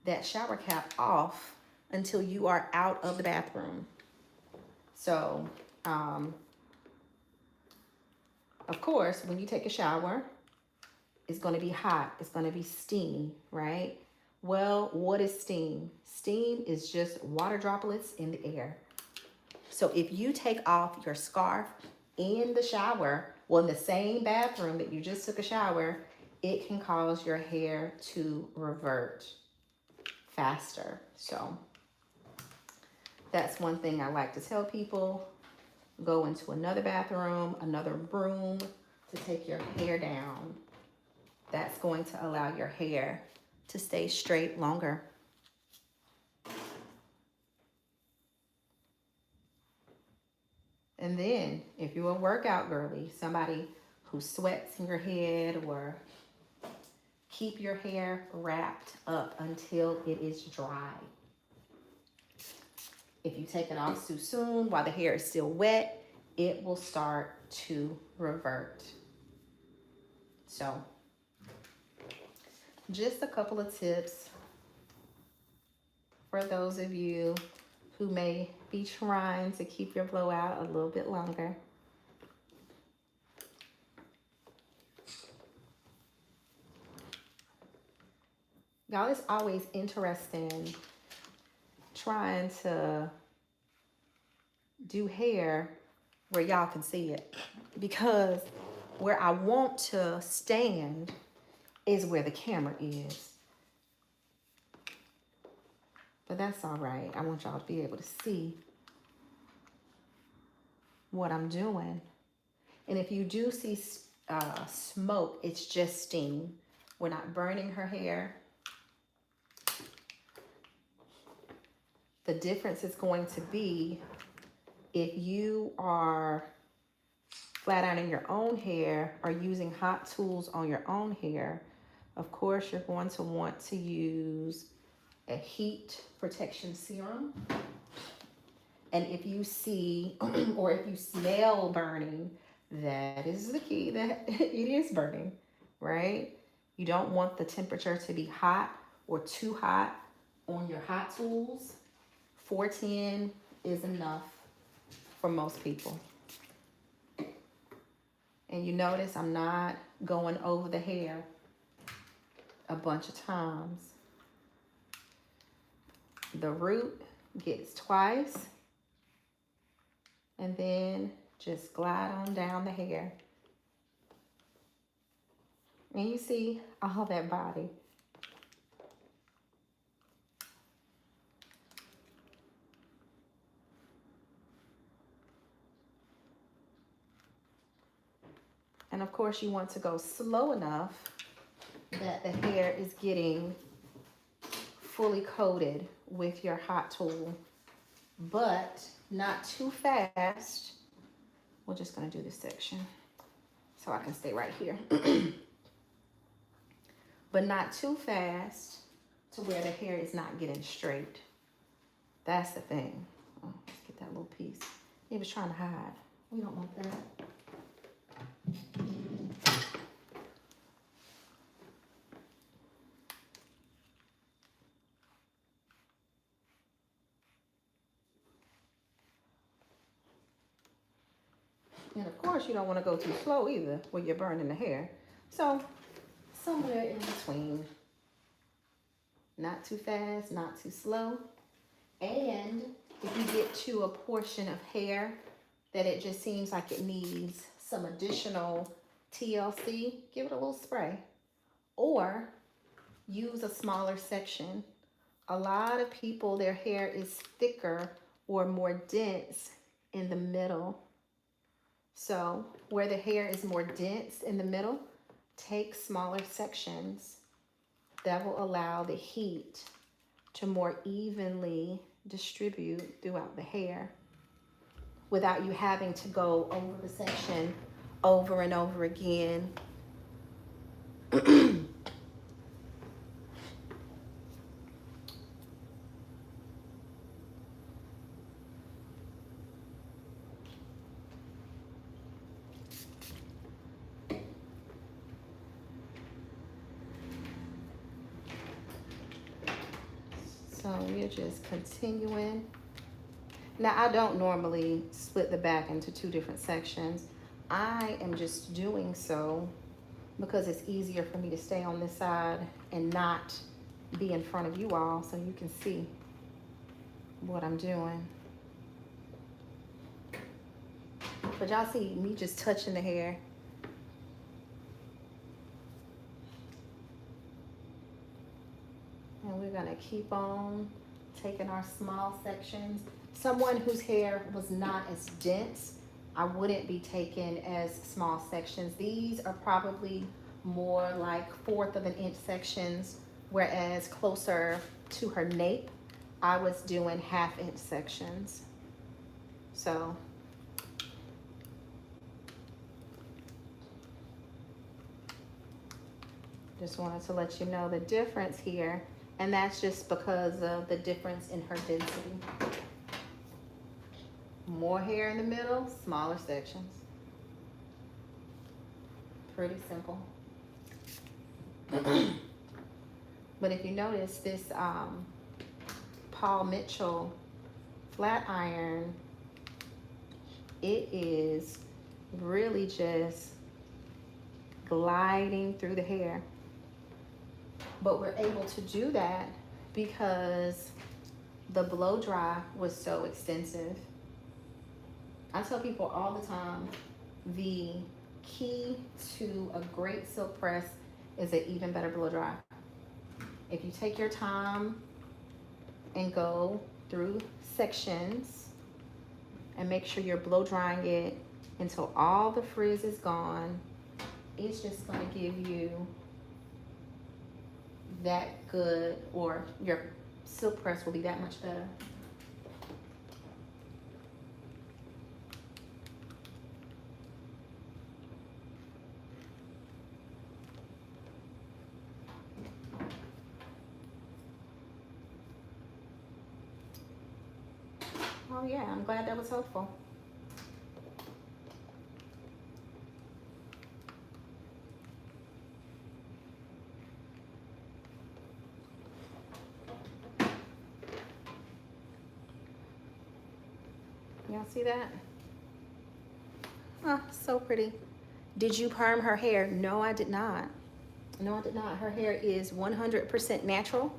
that shower cap off until you are out of the bathroom. So, of course, when you take a shower, it's going to be hot. It's going to be steamy, right? Well, what is steam? Steam is just water droplets in the air. So if you take off your scarf in the shower, well, in the same bathroom that you just took a shower, it can cause your hair to revert faster. So that's one thing I like to tell people. Go into another bathroom, another room to take your hair down. That's going to allow your hair to stay straight longer. And then if you're a workout girly, somebody who sweats in your head, or keep your hair wrapped up until it is dry. If you take it off too soon while the hair is still wet, it will start to revert. So, just a couple of tips for those of you who may be trying to keep your blowout a little bit longer. Y'all, it's always interesting trying to do hair where y'all can see it, because where I want to stand is where the camera is. But that's all right. I want y'all to be able to see what I'm doing. And if you do see smoke, it's just steam. We're not burning her hair. The difference is going to be if you are flat ironing your own hair or using hot tools on your own hair. Of course, you're going to want to use a heat protection serum. And if you see or if you smell burning, that is the key, that it is burning, right? You don't want the temperature to be hot or too hot on your hot tools. 410 is enough for most people. And you notice I'm not going over the hair a bunch of times. The root gets twice, and then just glide on down the hair. And you see all that body. And of course, you want to go slow enough that the hair is getting fully coated with your hot tool, but not too fast. We're just gonna do this section so I can stay right here. But not too fast to where the hair is not getting straight. That's the thing. Oh, let's get that little piece. He was trying to hide. We don't want that. And of course, you don't want to go too slow either when you're burning the hair. So, somewhere in between. Not too fast, not too slow. And if you get to a portion of hair that it just seems like it needs some additional TLC, give it a little spray. Or use a smaller section. A lot of people, their hair is thicker or more dense in the middle. So where the hair is more dense in the middle, take smaller sections. That will allow the heat to more evenly distribute throughout the hair without you having to go over the section over and over again. you're just continuing. Now, I don't normally split the back into two different sections. I am just doing so because it's easier for me to stay on this side and not be in front of you all so you can see what I'm doing. But y'all see me just touching the hair. And we're gonna keep on taking our small sections. Someone whose hair was not as dense, I wouldn't be taking as small sections. These are probably more like 1/4 of an inch sections, whereas closer to her nape, I was doing 1/2 inch sections. So just wanted to let you know the difference here. And that's just because of the difference in her density. More hair in the middle, smaller sections. Pretty simple. But if you notice this Paul Mitchell flat iron, it is really just gliding through the hair. But we're able to do that because the blow dry was so extensive. I tell people all the time, the key to a great silk press is an even better blow dry. If you take your time and go through sections and make sure you're blow drying it until all the frizz is gone, it's just going to give you that good, or your silk press will be that much better. Oh yeah, I'm glad that was helpful. Y'all see that? Oh, so pretty. Did you perm her hair? No, I did not. No, I did not. Her hair is 100% natural.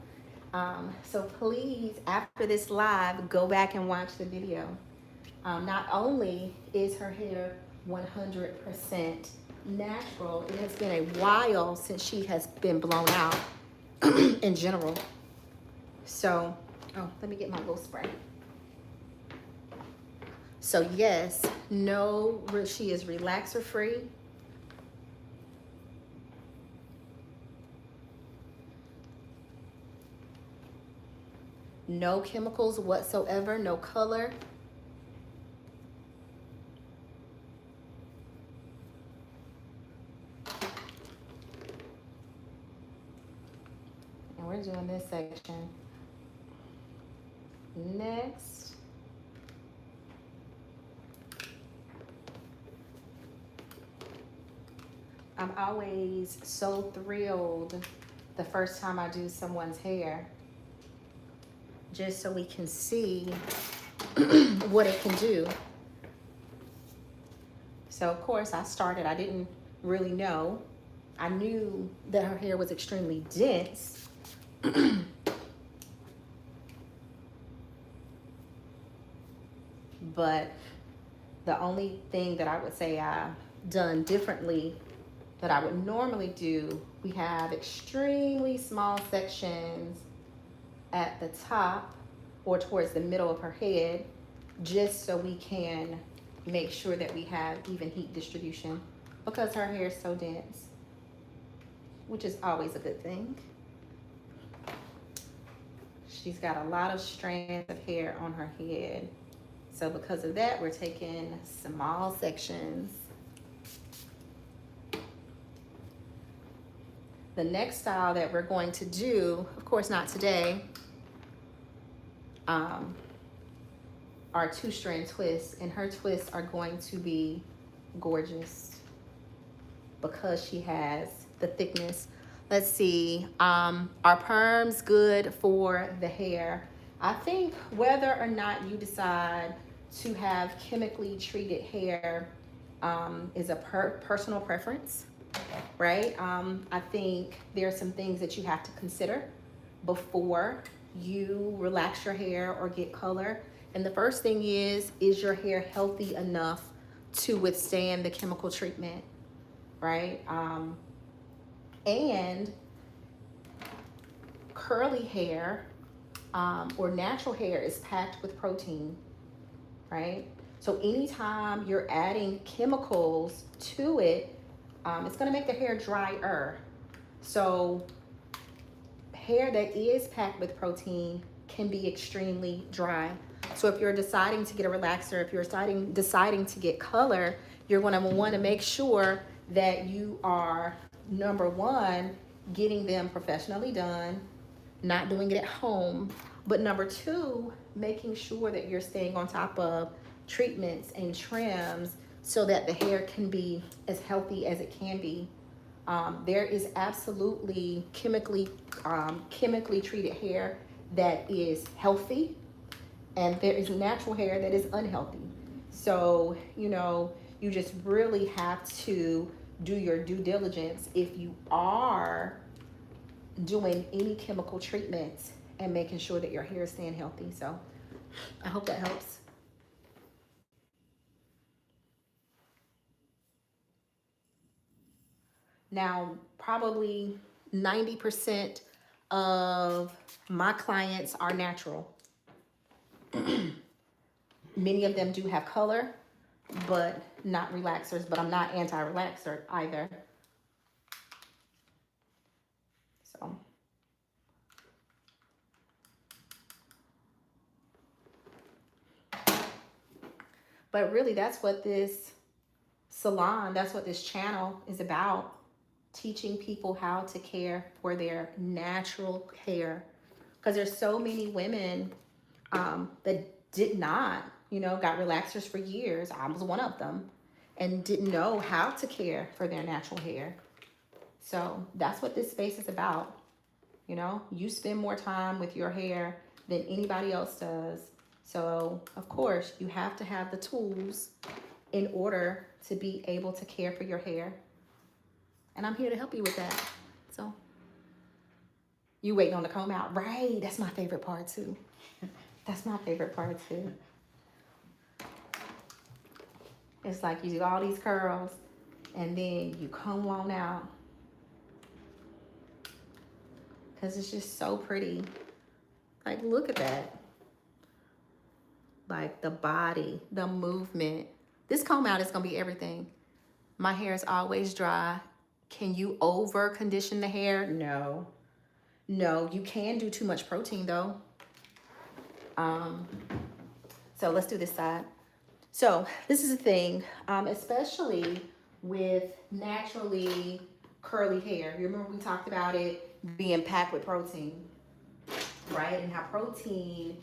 So please, after this live, go back and watch the video. Not only is her hair 100% natural, it has been a while since she has been blown out in general. So, oh, let me get my little spray. So yes, no, she is relaxer free. No chemicals whatsoever, no color. And we're doing this section. Next. I'm always so thrilled the first time I do someone's hair, just so we can see what it can do. So of course I didn't really know. I knew that her hair was extremely dense. But the only thing that I would say I've done differently that I would normally do, we have extremely small sections at the top or towards the middle of her head, just so we can make sure that we have even heat distribution, because her hair is so dense, which is always a good thing. She's got a lot of strands of hair on her head. So because of that, we're taking small sections. The next style that we're going to do, of course not today, are 2-strand twists, and her twists are going to be gorgeous because she has the thickness. Let's see, our perm's good for the hair. I think whether or not you decide to have chemically treated hair is a personal preference, right? I think there are some things that you have to consider before you relax your hair or get color. And the first thing is your hair healthy enough to withstand the chemical treatment, right? And curly hair or natural hair is packed with protein, right? So anytime you're adding chemicals to it, it's going to make the hair drier. So hair that is packed with protein can be extremely dry. So if you're deciding to get a relaxer, if you're deciding to get color, you're going to want to make sure that you are, number one, getting them professionally done, not doing it at home, but number two, making sure that you're staying on top of treatments and trims so that the hair can be as healthy as it can be. There is absolutely chemically treated hair that is healthy, and there is natural hair that is unhealthy. So, you just really have to do your due diligence if you are doing any chemical treatments and making sure that your hair is staying healthy. So, I hope that helps. Now, probably 90% of my clients are natural. Many of them do have color, but not relaxers. But I'm not anti-relaxer either. So, but really, that's what this salon, that's what this channel is about. Teaching people how to care for their natural hair. Because there's so many women that did not, got relaxers for years. I was one of them, and didn't know how to care for their natural hair. So that's what this space is about. You spend more time with your hair than anybody else does. So, of course, you have to have the tools in order to be able to care for your hair. And I'm here to help you with that. So, you waiting on the comb out. Right, that's my favorite part too. That's my favorite part too. It's like you do all these curls and then you comb on out. Because it's just so pretty. Like, look at that. Like the body, the movement. This comb out is going to be everything. My hair is always dry. Can you over condition the hair? No. No, you can do too much protein though. So let's do this side. So this is the thing, especially with naturally curly hair. You remember we talked about it being packed with protein, right? And how protein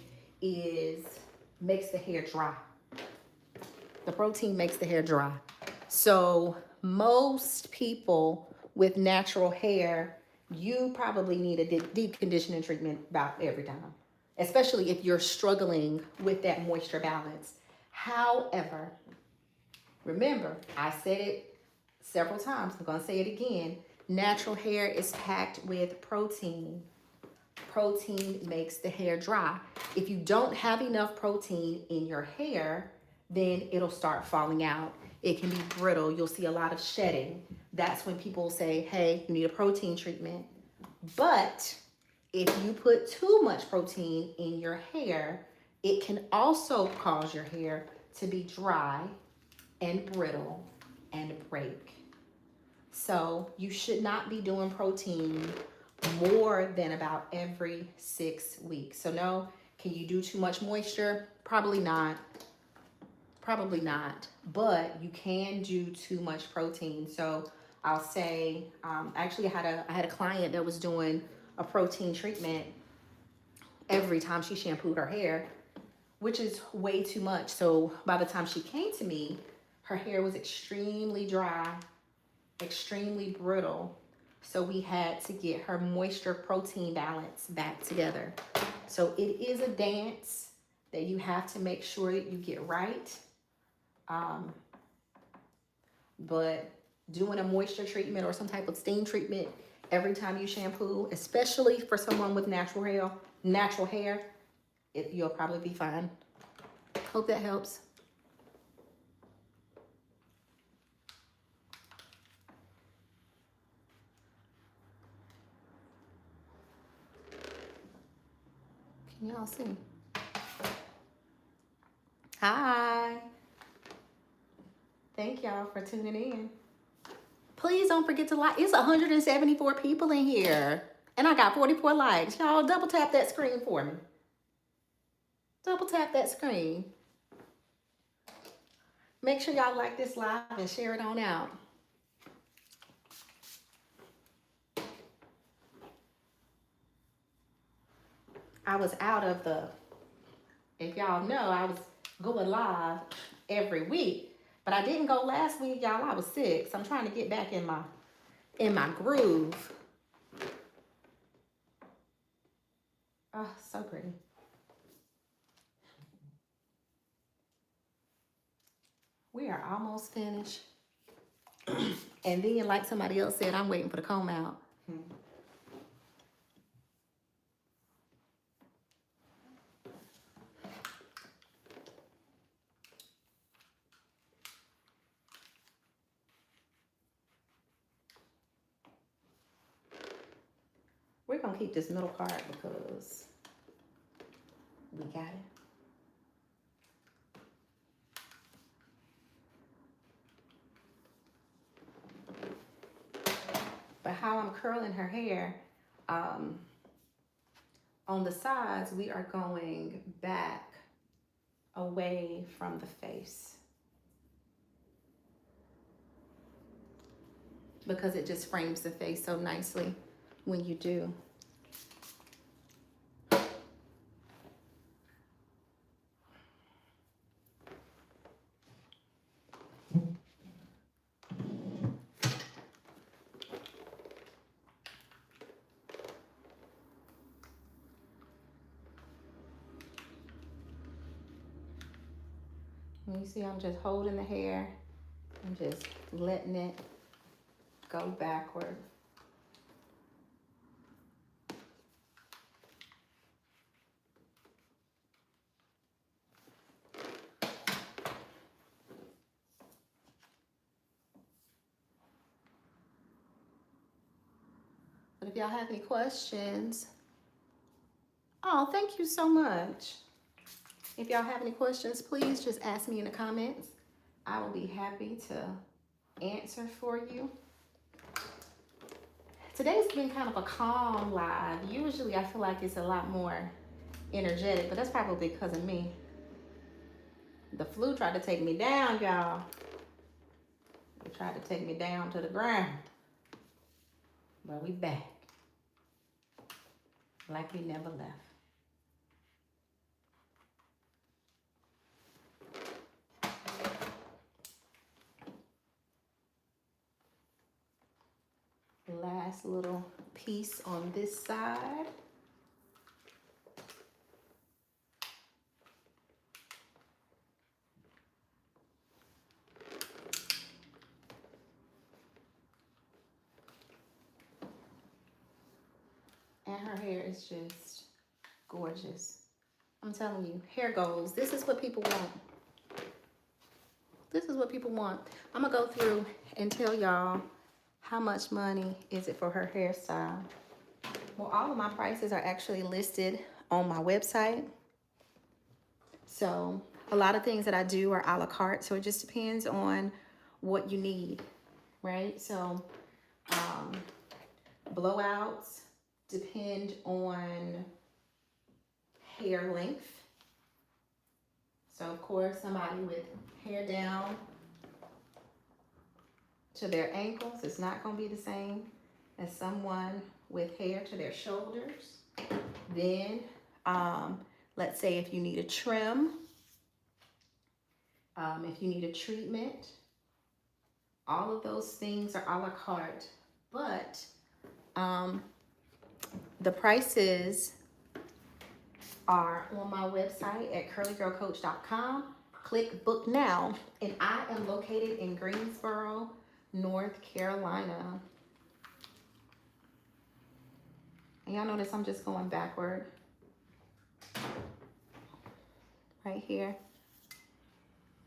makes the hair dry. The protein makes the hair dry. So most people with natural hair, you probably need a deep conditioning treatment about every time, especially if you're struggling with that moisture balance. However, remember, I said it several times. I'm going to say it again. Natural hair is packed with protein. Protein makes the hair dry. If you don't have enough protein in your hair, then it'll start falling out. It can be brittle. You'll see a lot of shedding. That's when people say, hey, you need a protein treatment. But if you put too much protein in your hair, it can also cause your hair to be dry and brittle and break. So you should not be doing protein more than about every 6 weeks. So no, can you do too much moisture? Probably not. Probably not, but you can do too much protein. So I'll say, actually I had a client that was doing a protein treatment every time she shampooed her hair, which is way too much. So by the time she came to me, her hair was extremely dry, extremely brittle. So we had to get her moisture protein balance back together. So it is a dance that you have to make sure that you get right. But doing a moisture treatment or some type of steam treatment every time you shampoo, especially for someone with natural hair, you'll probably be fine. Hope that helps. Can y'all see? Hi. Thank y'all for tuning in. Please don't forget to like. It's 174 people in here. And I got 44 likes. Y'all double tap that screen for me. Double tap that screen. Make sure y'all like this live and share it on out. I was out of the, if y'all know, I was going live every week, but I didn't go last week, y'all. I was sick, so I'm trying to get back in my groove. Oh, so pretty. We are almost finished. And then, like somebody else said, I'm waiting for the comb out. We're gonna keep this middle part because we got it. But how I'm curling her hair, on the sides, we are going back away from the face because it just frames the face so nicely when you do. And you see I'm just holding the hair and just letting it go backward. But if y'all have any questions, oh, thank you so much. If y'all have any questions, please just ask me in the comments. I will be happy to answer for you. Today's been kind of a calm live. Usually I feel like it's a lot more energetic, but that's probably because of me. The flu tried to take me down, y'all. It tried to take me down to the ground. But we back. Like we never left. Last little piece on this side. And her hair is just gorgeous. I'm telling you, hair goals. This is what people want. This is what people want. I'm gonna go through and tell y'all how much money is it for her hairstyle. Well, all of my prices are actually listed on my website. So a lot of things that I do are a la carte. So it just depends on what you need, right? So blowouts depend on hair length. So of course, somebody with hair down to their ankles is not going to be the same as someone with hair to their shoulders. Then, let's say if you need a trim, if you need a treatment, all of those things are a la carte. But the prices are on my website at curlygirlcoach.com. Click book now. And I am located in Greensboro, North Carolina. And y'all notice I'm just going backward. Right here.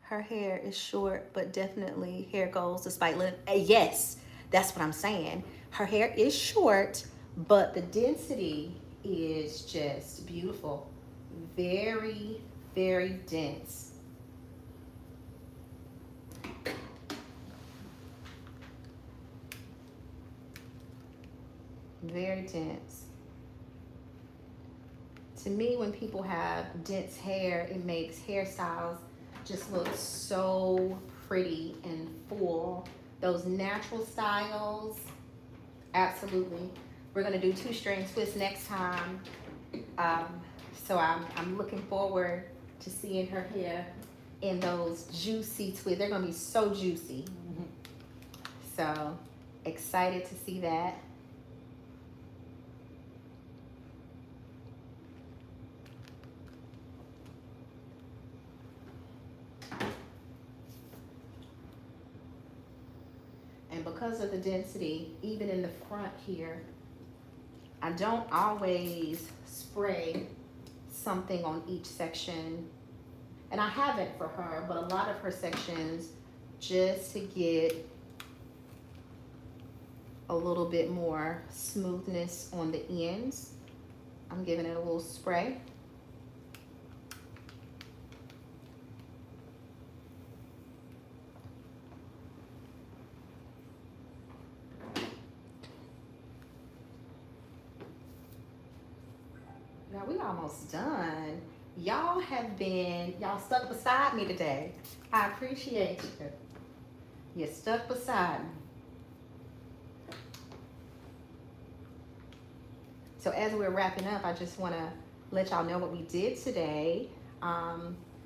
Her hair is short, but definitely hair goals despite length. Yes, that's what I'm saying. Her hair is short, but the density is just beautiful. Very, very dense. Very dense. To me, when people have dense hair, it makes hairstyles just look so pretty and full. Those natural styles, absolutely. We're gonna do 2-strand twists next time. So I'm looking forward to seeing her hair in those juicy twists. They're gonna be so juicy. So excited to see that. And because of the density, even in the front here, I don't always spray something on each section. And I haven't for her, but a lot of her sections, just to get a little bit more smoothness on the ends, I'm giving it a little spray. Now we almost done. Y'all stuck beside me today. I appreciate you. You stuck beside me. So as we're wrapping up, I just want to let y'all know what we did today.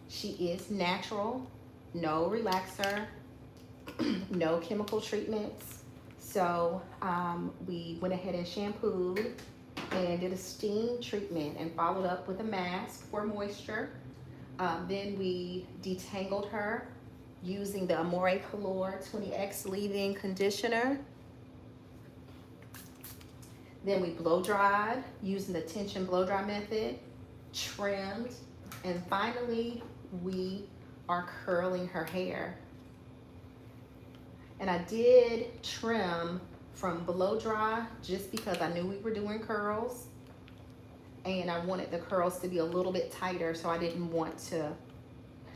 She is natural, no relaxer, no chemical treatments. So we went ahead and shampooed and did a steam treatment and followed up with a mask for moisture. Then we detangled her using the Amore Color 20X leave-in conditioner. Then we blow dried using the tension blow dry method, trimmed, and finally we are curling her hair. And I did trim from blow dry just because I knew we were doing curls and I wanted the curls to be a little bit tighter, so I didn't want to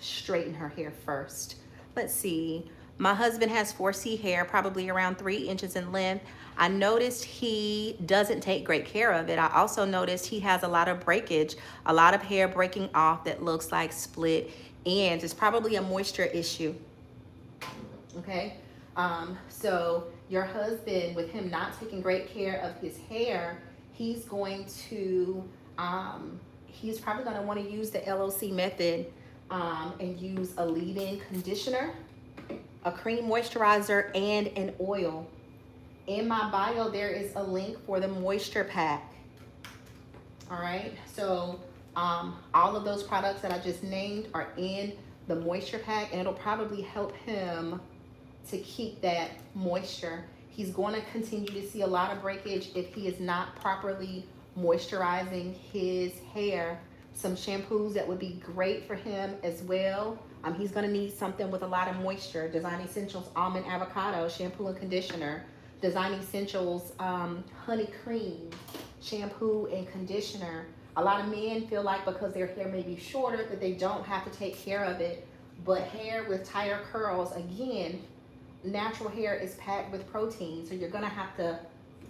straighten her hair first. Let's see. My husband has 4C hair, probably around 3 inches in length. I noticed he doesn't take great care of it. I also noticed he has a lot of breakage, a lot of hair breaking off that looks like split ends. It's probably a moisture issue. Okay, so your husband, with him not taking great care of his hair, he's going to, he's probably going to want to use the LOC method and use a leave-in conditioner, a cream moisturizer, and an oil. In my bio, there is a link for the moisture pack. All right, so all of those products that I just named are in the moisture pack, and it'll probably help him to keep that moisture. He's going to continue to see a lot of breakage if he is not properly moisturizing his hair. Some shampoos that would be great for him as well. He's going to need something with a lot of moisture. Design Essentials Almond Avocado Shampoo and Conditioner. Design Essentials Honey Cream Shampoo and Conditioner. A lot of men feel like because their hair may be shorter that they don't have to take care of it. But hair with tighter curls, again, natural hair is packed with protein. So you're going to have to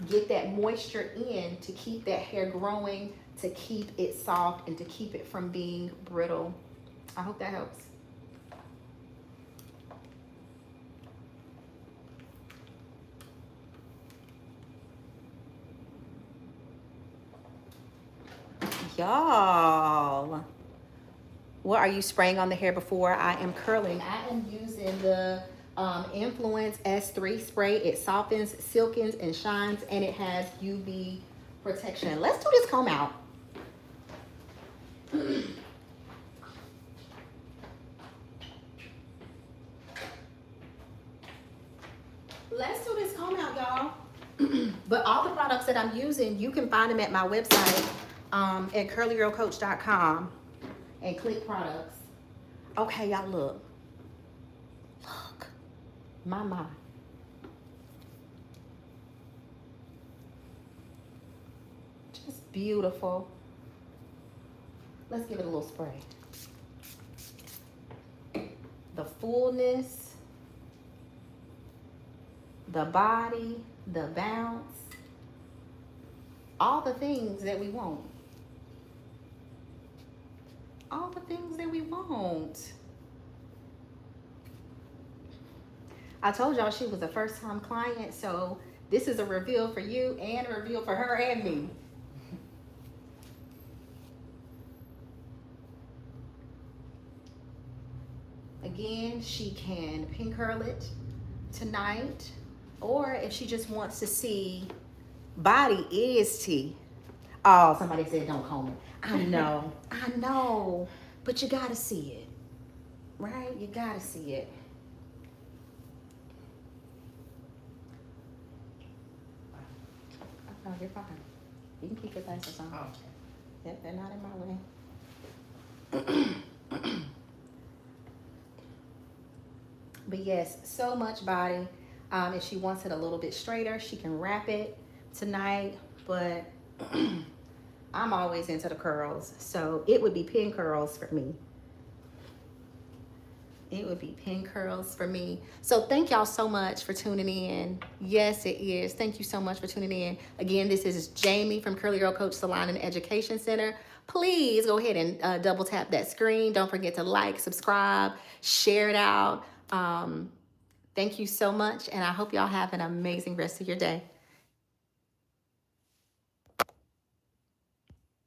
get that moisture in to keep that hair growing, to keep it soft, and to keep it from being brittle. I hope that helps. Y'all, what are you spraying on the hair before I am curling? I am using the Influence S3 spray. It softens, silkens, and shines, and it has UV protection. Let's do this comb out. Let's do this comb out, y'all. But all the products that I'm using, you can find them at my website at curlygirlcoach.com and click products. Okay, y'all, look. Look. My. Just beautiful. Let's give it a little spray. The fullness, the body, the bounce, all the things that we want. All the things that we want. I told y'all she was a first-time client, so this is a reveal for you and a reveal for her and me. Again, she can pin curl it tonight, or if she just wants to see body is tea. Oh, somebody said don't comb it. I know, but you gotta see it, right? You gotta see it. Oh, you're fine. You can keep your glasses on. Okay. Yep, they're not in my way. But yes, so much body. If she wants it a little bit straighter, she can wrap it tonight. But I'm always into the curls, so it would be pin curls for me. It would be pin curls for me. So thank y'all so much for tuning in. Yes, it is. Thank you so much for tuning in. Again, this is Jamie from Curly Girl Coach Salon and Education Center. Please go ahead and double tap that screen. Don't forget to like, subscribe, share it out. Thank you so much, and I hope y'all have an amazing rest of your day.